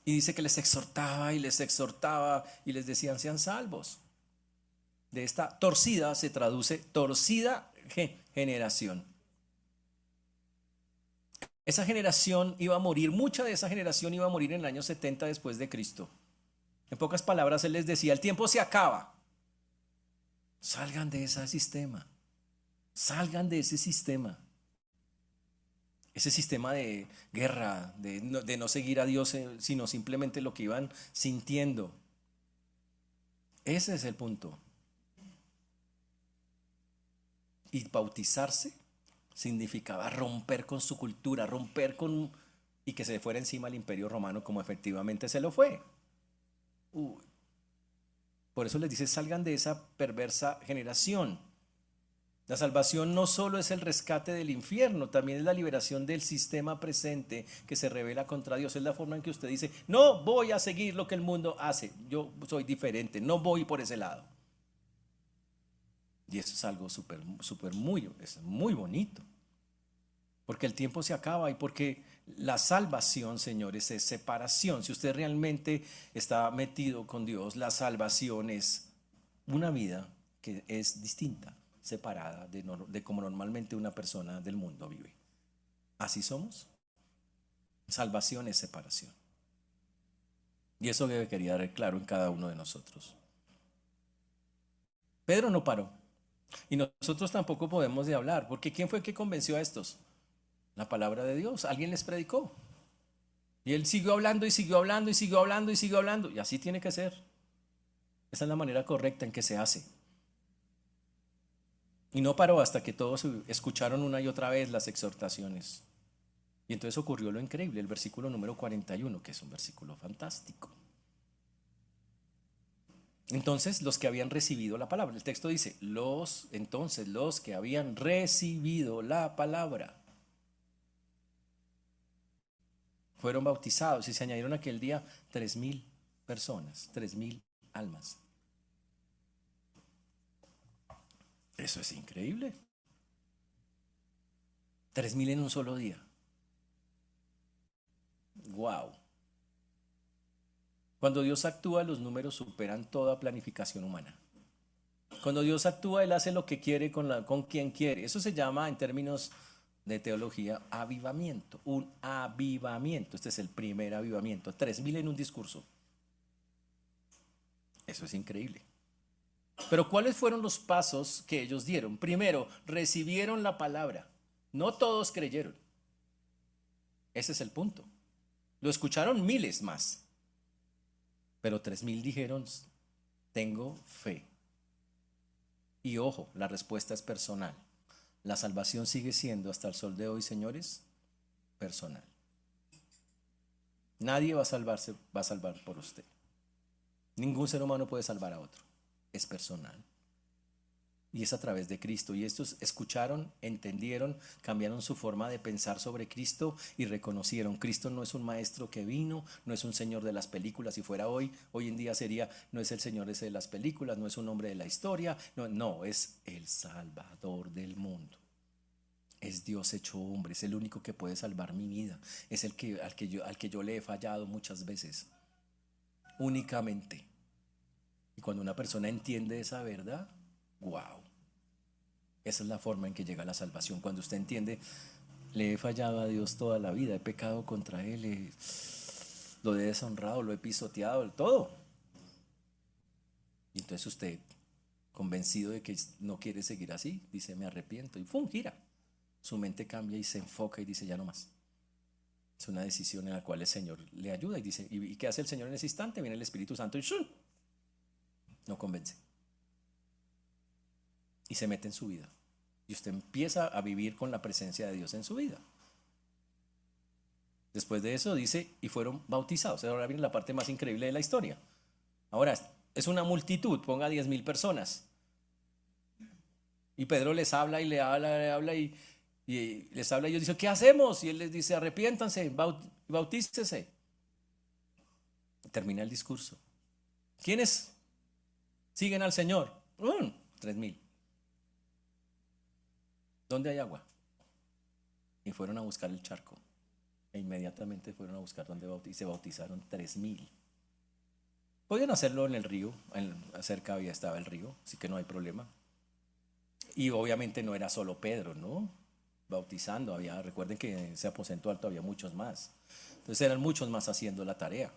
Y dice que les exhortaba y les decían sean salvos. De esta torcida se traduce torcida generación. Esa generación iba a morir, mucha de esa generación iba a morir en el año 70 después de Cristo. En pocas palabras, él les decía, el tiempo se acaba. Salgan de ese sistema. Salgan de ese sistema. Ese sistema de guerra, de no seguir a Dios, sino simplemente lo que iban sintiendo. Ese es el punto. Y bautizarse significaba romper con su cultura, y que se fuera encima el imperio romano como efectivamente se lo fue. Por eso les dice, salgan de esa perversa generación. La salvación no solo es el rescate del infierno, también es la liberación del sistema presente que se rebela contra Dios. Es la forma en que usted dice, no voy a seguir lo que el mundo hace, yo soy diferente, no voy por ese lado. Y eso es algo es muy bonito. Porque el tiempo se acaba y porque la salvación, señores, es separación. Si usted realmente está metido con Dios, la salvación es una vida que es distinta, separada de como normalmente una persona del mundo vive. ¿Así somos? Salvación es separación. Y eso debe quedar claro en cada uno de nosotros. Pedro no paró. Y nosotros tampoco podemos de hablar, porque ¿quién fue el que convenció a estos? La palabra de Dios, alguien les predicó. Y él siguió hablando y siguió hablando y siguió hablando y siguió hablando. Y así tiene que ser. Esa es la manera correcta en que se hace. Y no paró hasta que todos escucharon una y otra vez las exhortaciones. Y entonces ocurrió lo increíble, el versículo número 41, que es un versículo fantástico. Entonces los que habían recibido la palabra, el texto dice, los que habían recibido la palabra fueron bautizados y se añadieron aquel día 3,000 personas, 3,000 almas. Eso es increíble. 3,000 en un solo día. Wow. Cuando Dios actúa, los números superan toda planificación humana. Cuando Dios actúa, Él hace lo que quiere con quien quiere. Eso se llama, en términos de teología, avivamiento. Un avivamiento. Este es el primer avivamiento. 3.000 en un discurso. Eso es increíble. Pero ¿cuáles fueron los pasos que ellos dieron? Primero, recibieron la palabra. No todos creyeron. Ese es el punto. Lo escucharon miles más. Pero 3.000 dijeron, tengo fe. Y ojo, la respuesta es personal. La salvación sigue siendo hasta el sol de hoy, señores, personal. Nadie va a salvar por usted. Ningún ser humano puede salvar a otro. Es personal. Y es a través de Cristo. Y estos escucharon, entendieron, cambiaron su forma de pensar sobre Cristo y reconocieron: Cristo no es un maestro que vino, no es un señor de las películas. Si fuera hoy en día sería: no es el señor ese de las películas, no es un hombre de la historia, no, es el Salvador del mundo. Es Dios hecho hombre, es el único que puede salvar mi vida. Es al que yo le he fallado muchas veces, únicamente. Y cuando una persona entiende esa verdad, wow, esa es la forma en que llega la salvación. Cuando usted entiende: le he fallado a Dios toda la vida, he pecado contra Él, lo he deshonrado, lo he pisoteado, todo. Y entonces usted, convencido de que no quiere seguir así, dice: me arrepiento, y ¡fum!, gira. Su mente cambia y se enfoca y dice: ya no más. Es una decisión en la cual el Señor le ayuda y dice: ¿y qué hace el Señor en ese instante? Viene el Espíritu Santo y ¡shum!, no convence. Y se mete en su vida. Y usted empieza a vivir con la presencia de Dios en su vida. Después de eso dice: y fueron bautizados. Ahora viene la parte más increíble de la historia. Ahora, es una multitud, ponga 10.000 personas. Y Pedro les habla y le habla y les habla y ellos dicen: ¿qué hacemos? Y él les dice: arrepiéntanse, bautícese. Termina el discurso. ¿Quiénes siguen al Señor? 3.000. ¿Dónde hay agua? Y fueron a buscar el charco. E inmediatamente fueron a buscar dónde bautizar. Y se bautizaron 3.000. Podían hacerlo en el río. Cerca estaba el río, así que no hay problema. Y obviamente no era solo Pedro, ¿no?, bautizando. Recuerden que en ese aposento alto había muchos más. Entonces eran muchos más haciendo la tarea.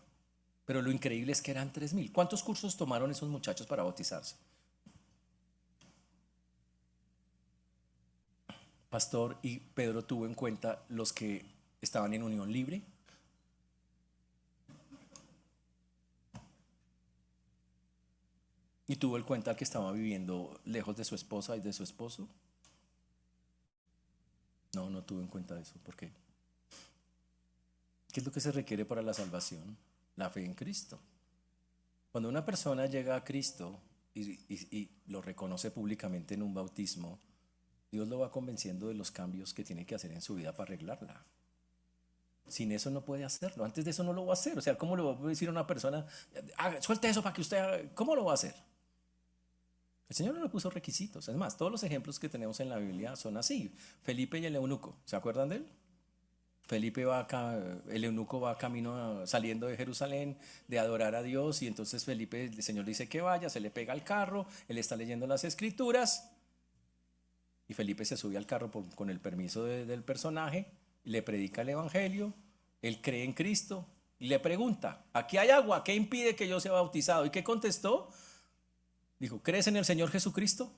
Pero lo increíble es que eran 3.000. ¿Cuántos cursos tomaron esos muchachos para bautizarse? Pastor, y Pedro tuvo en cuenta los que estaban en unión libre. Y tuvo en cuenta al que estaba viviendo lejos de su esposa y de su esposo. No tuvo en cuenta eso. ¿Por qué? ¿Qué es lo que se requiere para la salvación? La fe en Cristo. Cuando una persona llega a Cristo y lo reconoce públicamente en un bautismo, Dios lo va convenciendo de los cambios que tiene que hacer en su vida para arreglarla. Sin eso no puede hacerlo. Antes de eso no lo va a hacer. O sea, ¿cómo le va a decir a una persona: suelte eso para que usted haga? ¿Cómo lo va a hacer? El Señor no le puso requisitos. Es más, todos los ejemplos que tenemos en la Biblia son así. Felipe y el eunuco, ¿se acuerdan de él? Felipe va acá, el eunuco va camino saliendo de Jerusalén de adorar a Dios, y entonces Felipe, el Señor dice que vaya, se le pega al carro, él está leyendo las escrituras y Felipe se sube al carro con el permiso del personaje, le predica el evangelio, él cree en Cristo y le pregunta: aquí hay agua, ¿qué impide que yo sea bautizado? ¿Y qué contestó? Dijo: ¿crees en el Señor Jesucristo?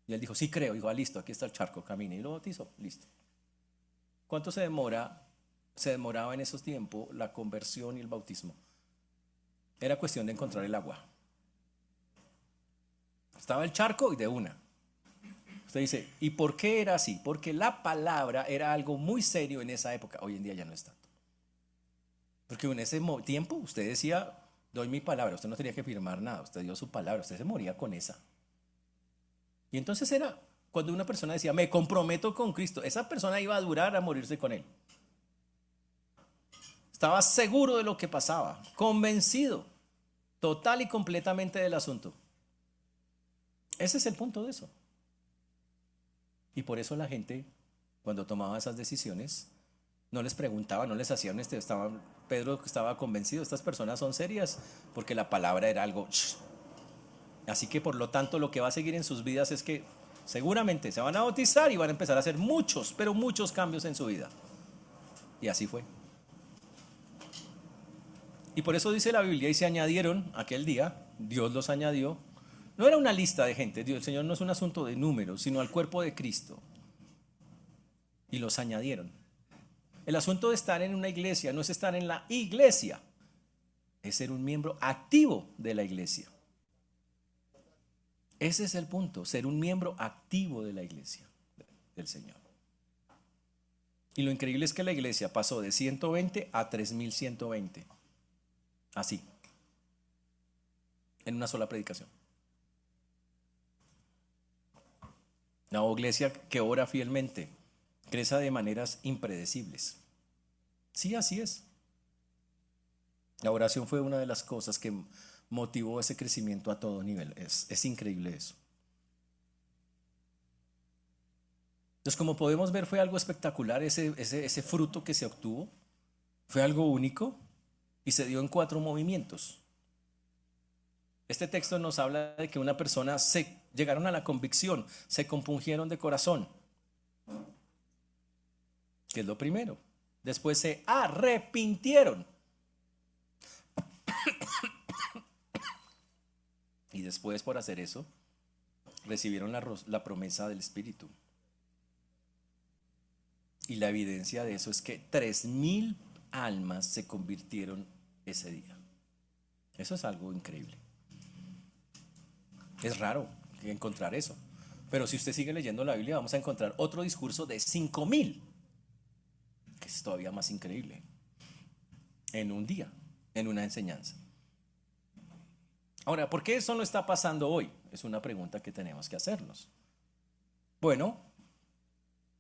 Y él dijo: sí creo. Dijo: listo, aquí está el charco, camine. Y lo bautizó, listo. ¿Cuánto se demoraba en esos tiempos la conversión y el bautismo? Era cuestión de encontrar el agua. Estaba el charco y de una. Usted dice: ¿y por qué era así? Porque la palabra era algo muy serio en esa época. Hoy en día ya no es tanto. Porque en ese tiempo usted decía: doy mi palabra. Usted no tenía que firmar nada. Usted dio su palabra. Usted se moría con esa. Y entonces era cuando una persona decía: me comprometo con Cristo, esa persona iba a durar a morirse con él. Estaba seguro de lo que pasaba, convencido total y completamente del asunto. Ese es el punto de eso. Y por eso la gente, cuando tomaba esas decisiones, No les preguntaba, no les hacían Pedro estaba convencido, estas personas son serias, porque la palabra era algo. Así que por lo tanto lo que va a seguir en sus vidas es que seguramente se van a bautizar y van a empezar a hacer muchos, pero muchos cambios en su vida. Y así fue. Y por eso dice la Biblia, y se añadieron aquel día, Dios los añadió. No era una lista de gente, Dios, el Señor no es un asunto de números, sino al cuerpo de Cristo. Y los añadieron. El asunto de estar en una iglesia no es estar en la iglesia, es ser un miembro activo de la iglesia. Ese es el punto, ser un miembro activo de la iglesia del Señor. Y lo increíble es que la iglesia pasó de 120 a 3120. Así, en una sola predicación. Una iglesia que ora fielmente, crece de maneras impredecibles. Sí, así es. La oración fue una de las cosas que motivó ese crecimiento a todo nivel. Es increíble eso. Entonces, como podemos ver, fue algo espectacular ese fruto que se obtuvo. Fue algo único y se dio en 4 movimientos. Este texto nos habla de que una persona llegaron a la convicción, se compungieron de corazón, que es lo primero. Después se arrepintieron. Y después, por hacer eso, recibieron la promesa del Espíritu. Y la evidencia de eso es que 3000 almas se convirtieron ese día. Eso es algo increíble. Es raro encontrar eso. Pero si usted sigue leyendo la Biblia, vamos a encontrar otro discurso de 5000, que es todavía más increíble, en un día, en una enseñanza. Ahora, ¿por qué eso no está pasando hoy? Es una pregunta que tenemos que hacernos. Bueno,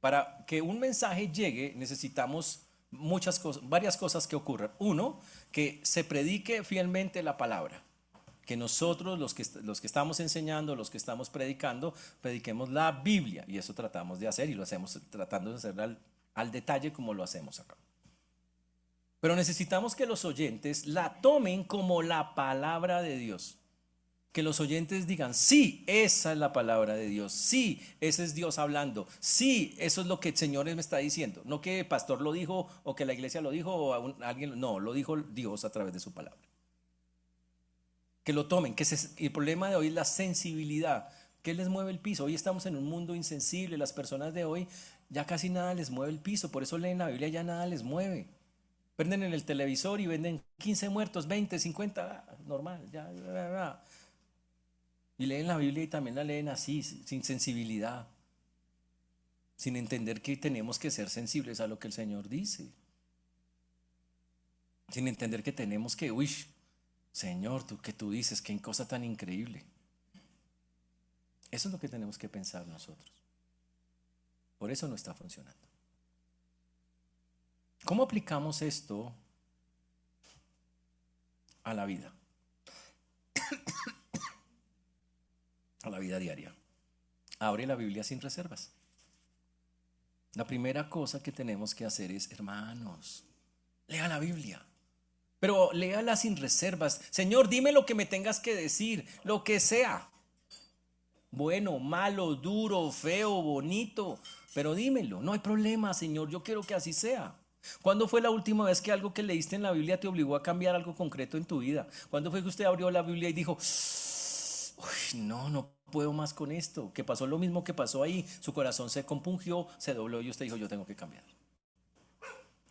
para que un mensaje llegue necesitamos varias cosas que ocurran. Uno, que se predique fielmente la palabra. Que nosotros, los que estamos enseñando, los que estamos predicando, prediquemos la Biblia. Y eso tratamos de hacer y lo hacemos tratando de hacer al detalle como lo hacemos acá. Pero necesitamos que los oyentes la tomen como la palabra de Dios. Que los oyentes digan, sí, esa es la palabra de Dios, sí, ese es Dios hablando, sí, eso es lo que el Señor me está diciendo. No que el pastor lo dijo o que la iglesia lo dijo o alguien, no, lo dijo Dios a través de su palabra. Que lo tomen, el problema de hoy es la sensibilidad. ¿Qué les mueve el piso? Hoy estamos en un mundo insensible, las personas de hoy ya casi nada les mueve el piso, por eso leen la Biblia, ya nada les mueve. Prenden en el televisor y venden 15 muertos, 20, 50, normal, ya. Y leen la Biblia y también la leen así, sin sensibilidad, sin entender que tenemos que ser sensibles a lo que el Señor dice, sin entender que tenemos que, Señor, que tú dices, qué cosa tan increíble. Eso es lo que tenemos que pensar nosotros. Por eso no está funcionando. ¿Cómo aplicamos esto a la vida? A la vida diaria. Abre la Biblia sin reservas. La primera cosa que tenemos que hacer es, hermanos, lea la Biblia. Pero léala sin reservas. Señor, dime lo que me tengas que decir, lo que sea. Bueno, malo, duro, feo, bonito. Pero dímelo, no hay problema, Señor, yo quiero que así sea. ¿Cuándo fue la última vez que algo que leíste en la Biblia te obligó a cambiar algo concreto en tu vida? ¿Cuándo fue que usted abrió la Biblia y dijo, no puedo más con esto? Que pasó lo mismo que pasó ahí, su corazón se compungió, se dobló y usted dijo, yo tengo que cambiar.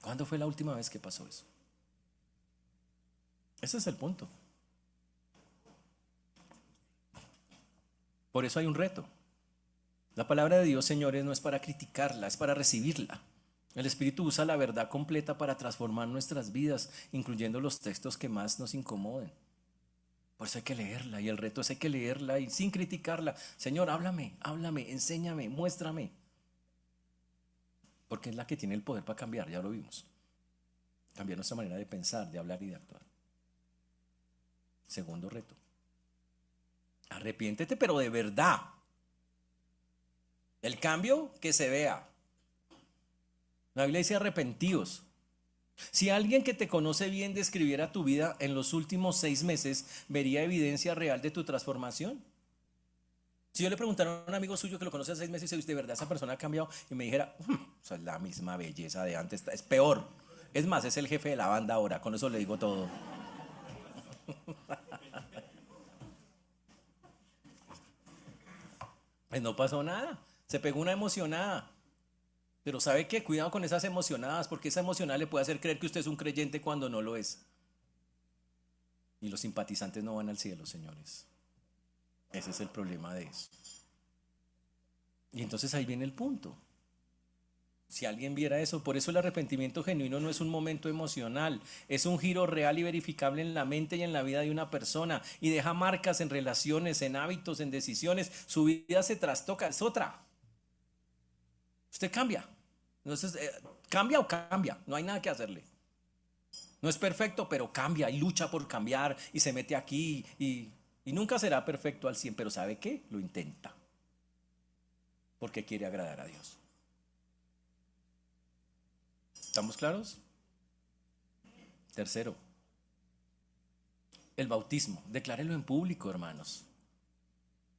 ¿Cuándo fue la última vez que pasó eso? Ese es el punto. Por eso hay un reto. La palabra de Dios, señores, no es para criticarla, es para recibirla. El Espíritu usa la verdad completa para transformar nuestras vidas, incluyendo los textos que más nos incomoden. Por eso hay que leerla, y el reto es hay que leerla y sin criticarla. Señor, háblame, enséñame, muéstrame. Porque es la que tiene el poder para cambiar, ya lo vimos. Cambiar nuestra manera de pensar, de hablar y de actuar. Segundo reto. Arrepiéntete, pero de verdad. El cambio que se vea. La Biblia dice arrepentíos. Si alguien que te conoce bien describiera tu vida en los últimos 6 meses, ¿vería evidencia real de tu transformación? Si yo le preguntara a un amigo suyo que lo conoce hace 6 meses y dice, ¿de verdad esa persona ha cambiado? Y me dijera, o sea, es la misma belleza de antes, es peor. Es más, es el jefe de la banda ahora, con eso le digo todo. Pues no pasó nada, se pegó una emocionada. Pero ¿sabe qué? Cuidado con esas emocionadas, porque esa emocionada le puede hacer creer que usted es un creyente cuando no lo es. Y los simpatizantes no van al cielo, señores. Ese es el problema de eso. Y entonces ahí viene el punto. Si alguien viera eso, por eso el arrepentimiento genuino no es un momento emocional, es un giro real y verificable en la mente y en la vida de una persona y deja marcas en relaciones, en hábitos, en decisiones. Su vida se trastoca, es otra. Usted cambia. Entonces, cambia o cambia, no hay nada que hacerle. No es perfecto, pero cambia y lucha por cambiar y se mete aquí y nunca será perfecto al 100, pero ¿sabe qué? Lo intenta porque quiere agradar a Dios. ¿Estamos claros? Tercero, el bautismo. Declárelo en público, hermanos.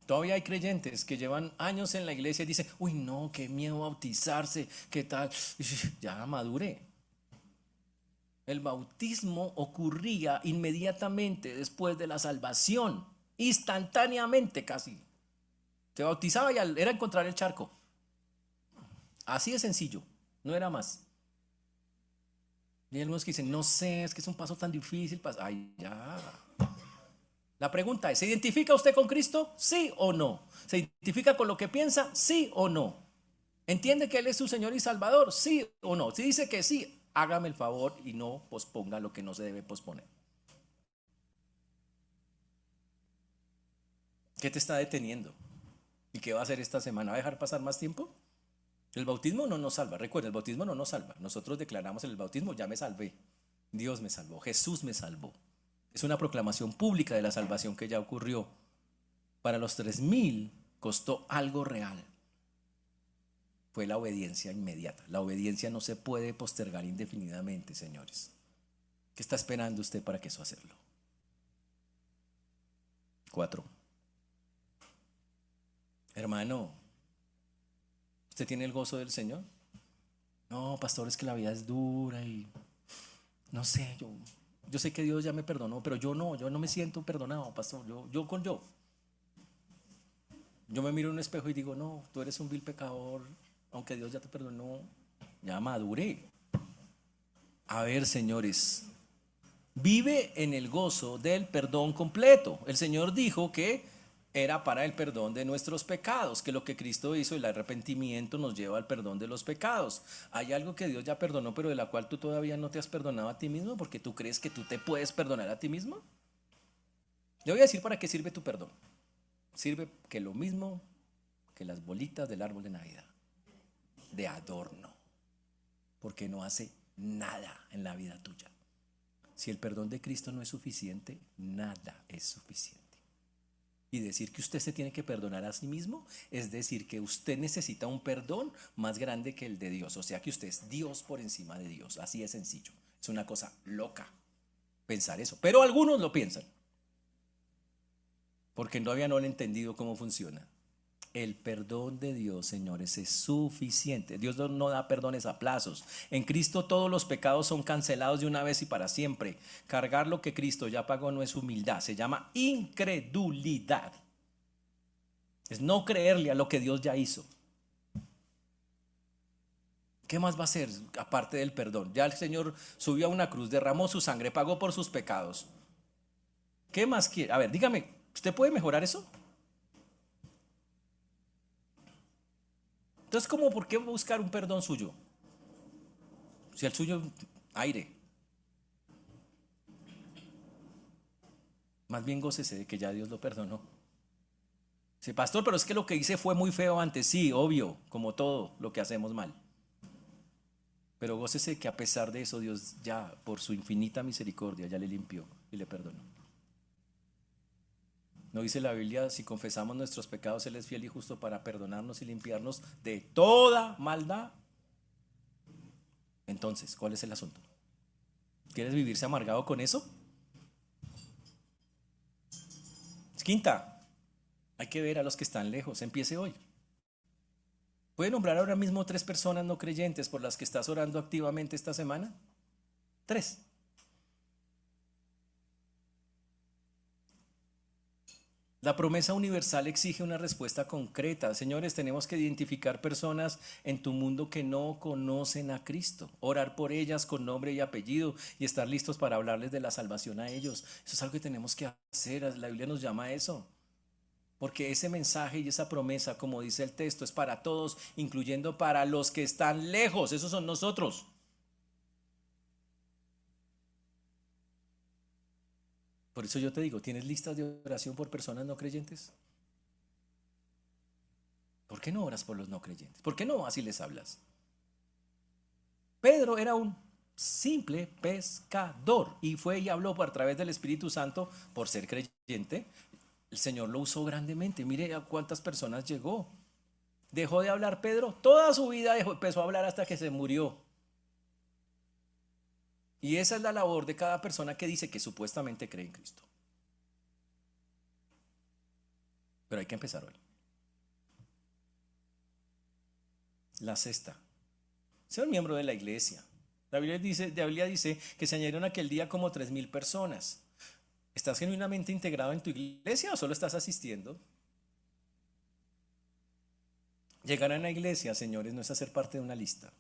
Todavía hay creyentes que llevan años en la iglesia y dicen, uy, no, qué miedo bautizarse, qué tal. Ya madure. El bautismo ocurría inmediatamente después de la salvación, instantáneamente casi. Se bautizaba y era encontrar el charco. Así de sencillo, no era más. Y hay algunos que dicen, no sé, es que es un paso tan difícil. Ay, ya. La pregunta es, ¿se identifica usted con Cristo? ¿Sí o no? ¿Se identifica con lo que piensa? ¿Sí o no? ¿Entiende que Él es su Señor y Salvador? ¿Sí o no? Si dice que sí, hágame el favor y no posponga lo que no se debe posponer. ¿Qué te está deteniendo? ¿Y qué va a hacer esta semana? ¿Va a dejar pasar más tiempo? El bautismo no nos salva. Recuerda, el bautismo no nos salva. Nosotros declaramos en el bautismo, ya me salvé. Dios me salvó. Jesús me salvó. Es una proclamación pública de la salvación que ya ocurrió. Para los 3000 costó algo real. Fue la obediencia inmediata. La obediencia no se puede postergar indefinidamente, señores. ¿Qué está esperando usted para que eso hacerlo? 4. Hermano, ¿usted tiene el gozo del Señor? No, pastor, es que la vida es dura y no sé, yo sé que Dios ya me perdonó, pero yo no me siento perdonado, pastor. Yo me miro en un espejo y digo, no, tú eres un vil pecador, aunque Dios ya te perdonó, ya maduré. A ver, señores, vive en el gozo del perdón completo. El Señor dijo que era para el perdón de nuestros pecados, que lo que Cristo hizo, el arrepentimiento, nos lleva al perdón de los pecados. Hay algo que Dios ya perdonó, pero de la cual tú todavía no te has perdonado a ti mismo, porque tú crees que tú te puedes perdonar a ti mismo. Le voy a decir para qué sirve tu perdón. Sirve que lo mismo que las bolitas del árbol de Navidad, de adorno, porque no hace nada en la vida tuya. Si el perdón de Cristo no es suficiente, nada es suficiente. Y decir que usted se tiene que perdonar a sí mismo es decir que usted necesita un perdón más grande que el de Dios. O sea que usted es Dios por encima de Dios. Así de sencillo. Es una cosa loca pensar eso. Pero algunos lo piensan. Porque todavía no han entendido cómo funciona. El perdón de Dios, señores, es suficiente. Dios no da perdones a plazos. En Cristo todos los pecados son cancelados de una vez y para siempre. Cargar lo que Cristo ya pagó no es humildad, se llama incredulidad. Es no creerle a lo que Dios ya hizo. ¿Qué más va a hacer aparte del perdón? Ya el Señor subió a una cruz, derramó su sangre, pagó por sus pecados. ¿Qué más quiere? A ver, dígame, ¿usted puede mejorar eso? Entonces, ¿cómo por qué buscar un perdón suyo? Si el suyo, aire. Más bien gócese de que ya Dios lo perdonó. Sí, pastor, pero es que lo que hice fue muy feo antes. Sí, obvio, como todo lo que hacemos mal. Pero gócese que a pesar de eso, Dios ya, por su infinita misericordia, ya le limpió y le perdonó. ¿No dice la Biblia, si confesamos nuestros pecados, Él es fiel y justo para perdonarnos y limpiarnos de toda maldad? Entonces, ¿cuál es el asunto? ¿Quieres vivirse amargado con eso? Quinta, hay que ver a los que están lejos. Empiece hoy. ¿Puede nombrar ahora mismo 3 personas no creyentes por las que estás orando activamente esta semana? 3. La promesa universal exige una respuesta concreta. Señores, tenemos que identificar personas en tu mundo que no conocen a Cristo, orar por ellas con nombre y apellido y estar listos para hablarles de la salvación a ellos. Eso es algo que tenemos que hacer. La Biblia nos llama a eso. Porque ese mensaje y esa promesa, como dice el texto, es para todos, incluyendo para los que están lejos. Esos son nosotros. Por eso yo te digo, ¿tienes listas de oración por personas no creyentes? ¿Por qué no oras por los no creyentes? ¿Por qué no vas y les hablas? Pedro era un simple pescador y fue y habló a través del Espíritu Santo por ser creyente. El Señor lo usó grandemente. Mire a cuántas personas llegó. Dejó de hablar Pedro, toda su vida empezó a hablar hasta que se murió. Y esa es la labor de cada persona que dice que supuestamente cree en Cristo. Pero hay que empezar hoy. La sexta, sea un miembro de la iglesia. La Biblia dice que se añadieron aquel día como 3,000 personas. ¿Estás genuinamente integrado en tu iglesia o solo estás asistiendo? Llegar a una iglesia, señores, no es hacer parte de una lista.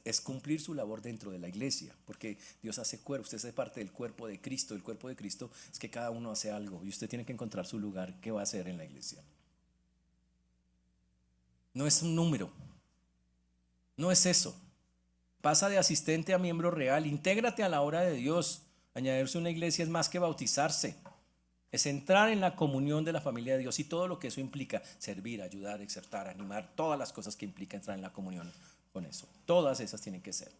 Es cumplir su labor dentro de la iglesia, porque Dios hace cuerpo, usted es parte del cuerpo de Cristo. El cuerpo de Cristo es que cada uno hace algo y usted tiene que encontrar su lugar, qué va a hacer en la iglesia. No es un número, no es eso. Pasa de asistente a miembro real, intégrate a la obra de Dios. Añadirse a una iglesia es más que bautizarse, es entrar en la comunión de la familia de Dios y todo lo que eso implica, servir, ayudar, exhortar, animar, todas las cosas que implica entrar en la comunión con eso. Todas esas tienen que ser.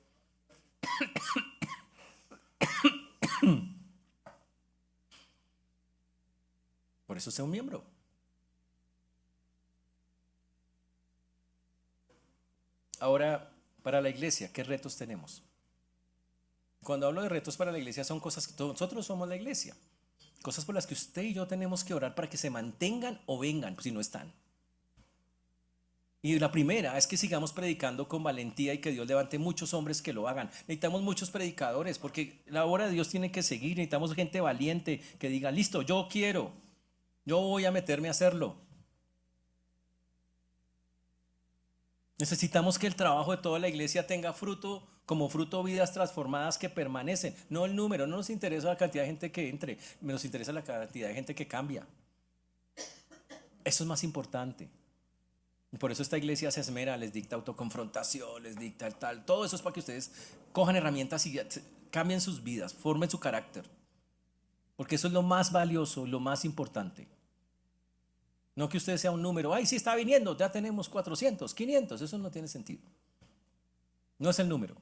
Por eso sea un miembro. Ahora, para la iglesia, ¿qué retos tenemos? Cuando hablo de retos para la iglesia son cosas que nosotros somos la iglesia. Cosas por las que usted y yo tenemos que orar para que se mantengan o vengan si no están. Y la primera es que sigamos predicando con valentía y que Dios levante muchos hombres que lo hagan. Necesitamos muchos predicadores porque la obra de Dios tiene que seguir. Necesitamos gente valiente que diga, listo, yo quiero, yo voy a meterme a hacerlo. Necesitamos que el trabajo de toda la iglesia tenga fruto, como fruto vidas transformadas que permanecen. No el número, no nos interesa la cantidad de gente que entre, nos interesa la cantidad de gente que cambia. Eso es más importante. Y por eso esta iglesia se esmera, les dicta autoconfrontación, les dicta el tal. Todo eso es para que ustedes cojan herramientas y cambien sus vidas, formen su carácter. Porque eso es lo más valioso, lo más importante. No que usted sea un número, ay, sí está viniendo, ya tenemos 400, 500, eso no tiene sentido. No es el número.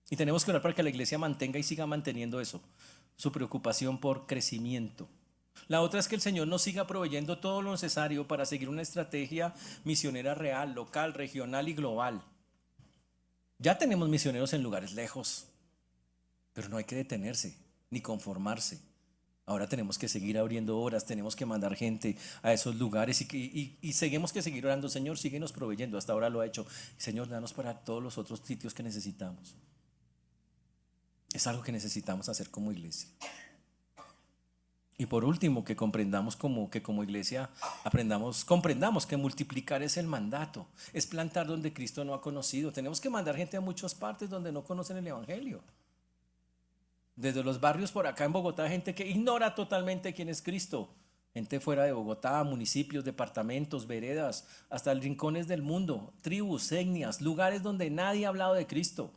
Y tenemos que orar para que la iglesia mantenga y siga manteniendo eso, su preocupación por crecimiento. La otra es que el Señor nos siga proveyendo todo lo necesario para seguir una estrategia misionera real, local, regional y global. Ya tenemos misioneros en lugares lejos, pero no hay que detenerse ni conformarse. Ahora tenemos que seguir abriendo horas, tenemos que mandar gente a esos lugares y seguimos que seguir orando. Señor, síguenos proveyendo. Hasta ahora lo ha hecho. Señor, danos para todos los otros sitios que necesitamos. Es algo que necesitamos hacer como iglesia. Y por último, que comprendamos que como iglesia comprendamos que multiplicar es el mandato, es plantar donde Cristo no ha conocido. Tenemos que mandar gente a muchas partes donde no conocen el Evangelio. Desde los barrios por acá en Bogotá, gente que ignora totalmente quién es Cristo. Gente fuera de Bogotá, municipios, departamentos, veredas, hasta rincones del mundo, tribus, etnias, lugares donde nadie ha hablado de Cristo.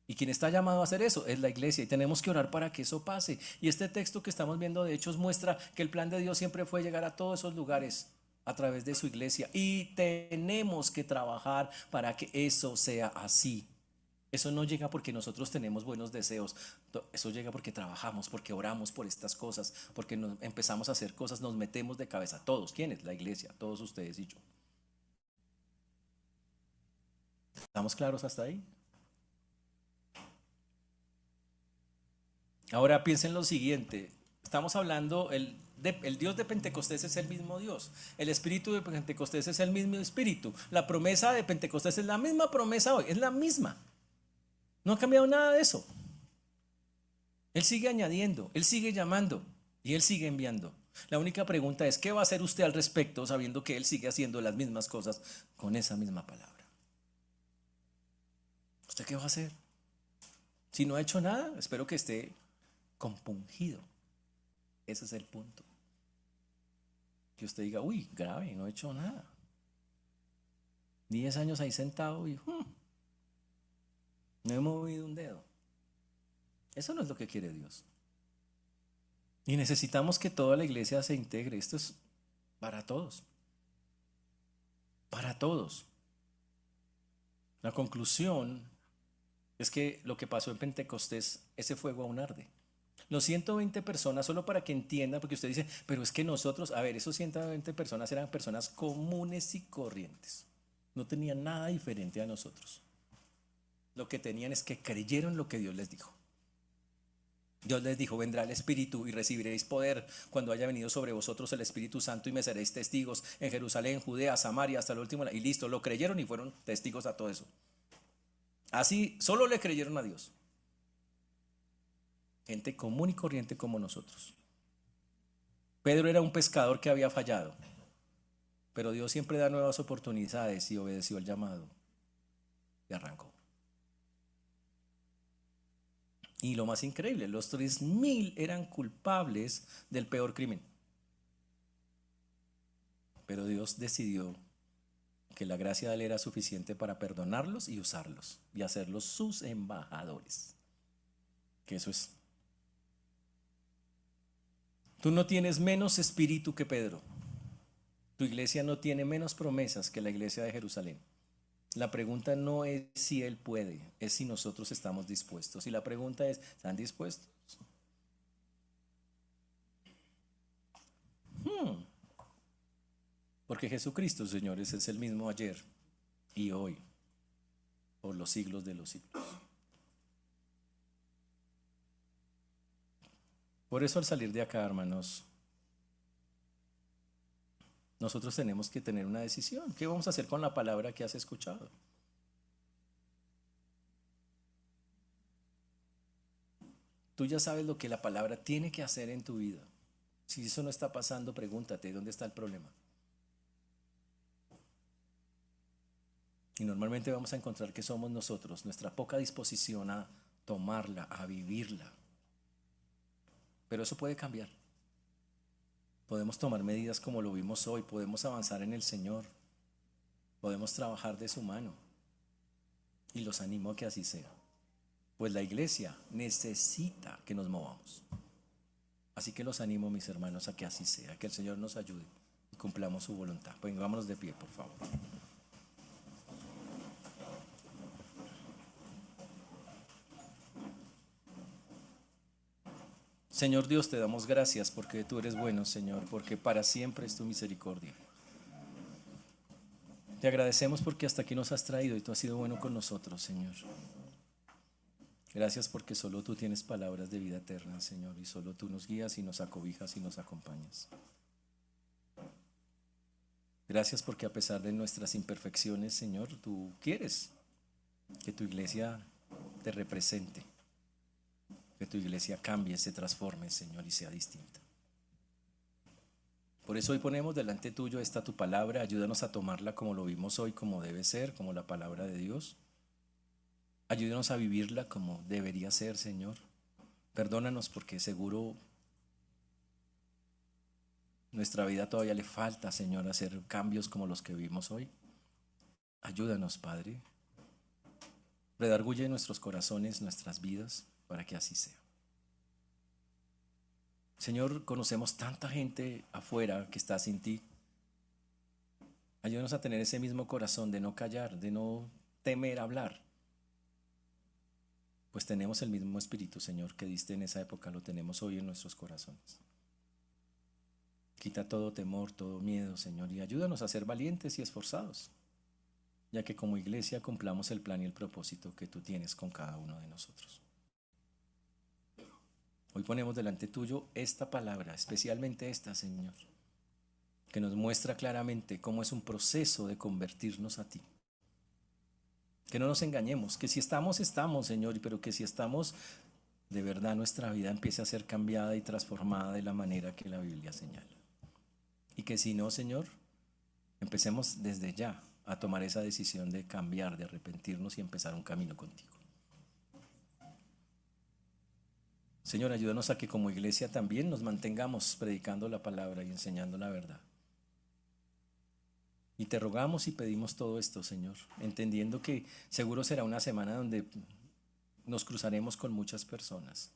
Y quien está llamado a hacer eso es la iglesia y tenemos que orar para que eso pase. Y este texto que estamos viendo de Hechos muestra que el plan de Dios siempre fue llegar a todos esos lugares a través de su iglesia. Y tenemos que trabajar para que eso sea así. Eso no llega porque nosotros tenemos buenos deseos. Eso llega porque trabajamos, porque oramos por estas cosas, porque empezamos a hacer cosas, nos metemos de cabeza. Todos, ¿quiénes? La iglesia, todos ustedes y yo. ¿Estamos claros hasta ahí? Ahora piensen lo siguiente. Estamos hablando, el Dios de Pentecostés es el mismo Dios. El Espíritu de Pentecostés es el mismo Espíritu. La promesa de Pentecostés es la misma promesa hoy, es la misma. No ha cambiado nada de eso. Él sigue añadiendo, Él sigue llamando y Él sigue enviando. La única pregunta es, ¿qué va a hacer usted al respecto sabiendo que Él sigue haciendo las mismas cosas con esa misma palabra? ¿Usted qué va a hacer? Si no ha hecho nada, espero que esté compungido. Ese es el punto. Que usted diga, uy, grave, no he hecho nada. 10 años ahí sentado y no he movido un dedo. Eso no es lo que quiere Dios. Y necesitamos que toda la iglesia se integre. Esto es para todos. Para todos. La conclusión es que lo que pasó en Pentecostés, ese fuego aún arde. Los 120 personas, solo para que entiendan, porque usted dice, pero es que nosotros, a ver, esos 120 personas eran personas comunes y corrientes. No tenían nada diferente a nosotros. Lo que tenían es que creyeron lo que Dios les dijo. Dios les dijo, vendrá el Espíritu y recibiréis poder cuando haya venido sobre vosotros el Espíritu Santo y me seréis testigos en Jerusalén, Judea, Samaria, hasta el último. Y listo, lo creyeron y fueron testigos a todo eso. Así, solo le creyeron a Dios. Gente común y corriente como nosotros. Pedro era un pescador que había fallado, pero Dios siempre da nuevas oportunidades y obedeció el llamado y arrancó. Y lo más increíble, los 3000 eran culpables del peor crimen. Pero Dios decidió que la gracia de él era suficiente para perdonarlos y usarlos y hacerlos sus embajadores. Que eso es. Tú no tienes menos espíritu que Pedro. Tu iglesia no tiene menos promesas que la iglesia de Jerusalén. La pregunta no es si él puede, es si nosotros estamos dispuestos. Y la pregunta es, ¿están dispuestos? Porque Jesucristo, señores, es el mismo ayer y hoy, por los siglos de los siglos. Por eso al salir de acá, hermanos, nosotros tenemos que tener una decisión. ¿Qué vamos a hacer con la palabra que has escuchado? Tú ya sabes lo que la palabra tiene que hacer en tu vida. Si eso no está pasando, pregúntate, ¿dónde está el problema? Y normalmente vamos a encontrar que somos nosotros, nuestra poca disposición a tomarla, a vivirla. Pero eso puede cambiar. Podemos tomar medidas como lo vimos hoy, podemos avanzar en el Señor, podemos trabajar de su mano. Y los animo a que así sea. Pues la iglesia necesita que nos movamos. Así que los animo, mis hermanos, a que así sea, que el Señor nos ayude y cumplamos su voluntad. Pongámonos de pie, por favor. Señor Dios, te damos gracias porque tú eres bueno, Señor, porque para siempre es tu misericordia. Te agradecemos porque hasta aquí nos has traído y tú has sido bueno con nosotros, Señor. Gracias porque solo tú tienes palabras de vida eterna, Señor, y solo tú nos guías y nos acobijas y nos acompañas. Gracias porque a pesar de nuestras imperfecciones, Señor, tú quieres que tu iglesia te represente, que tu iglesia cambie, se transforme, Señor, y sea distinta. Por eso hoy ponemos delante tuyo esta tu palabra, ayúdanos a tomarla como lo vimos hoy, como debe ser, como la palabra de Dios. Ayúdanos a vivirla como debería ser, Señor. Perdónanos porque seguro nuestra vida todavía le falta, Señor, hacer cambios como los que vimos hoy. Ayúdanos, Padre. Redarguye nuestros corazones, nuestras vidas, para que así sea. Señor, conocemos tanta gente afuera que está sin ti. Ayúdanos a tener ese mismo corazón de no callar, de no temer hablar. Pues tenemos el mismo espíritu, Señor, que diste en esa época, lo tenemos hoy en nuestros corazones. Quita todo temor, todo miedo, Señor, y ayúdanos a ser valientes y esforzados. ya que como iglesia cumplamos el plan y el propósito que tú tienes con cada uno de nosotros. Hoy ponemos delante tuyo esta palabra, especialmente esta, Señor, que nos muestra claramente cómo es un proceso de convertirnos a ti. Que no nos engañemos, que si estamos, estamos, Señor, pero que si estamos, de verdad nuestra vida empiece a ser cambiada y transformada de la manera que la Biblia señala. Y que si no, Señor, empecemos desde ya a tomar esa decisión de cambiar, de arrepentirnos y empezar un camino contigo. Señor, ayúdanos a que como iglesia también nos mantengamos predicando la palabra y enseñando la verdad. Y te rogamos y pedimos todo esto, Señor, entendiendo que seguro será una semana donde nos cruzaremos con muchas personas.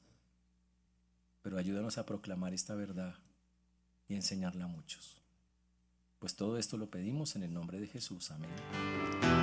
Pero ayúdanos a proclamar esta verdad y enseñarla a muchos. Pues todo esto lo pedimos en el nombre de Jesús. Amén.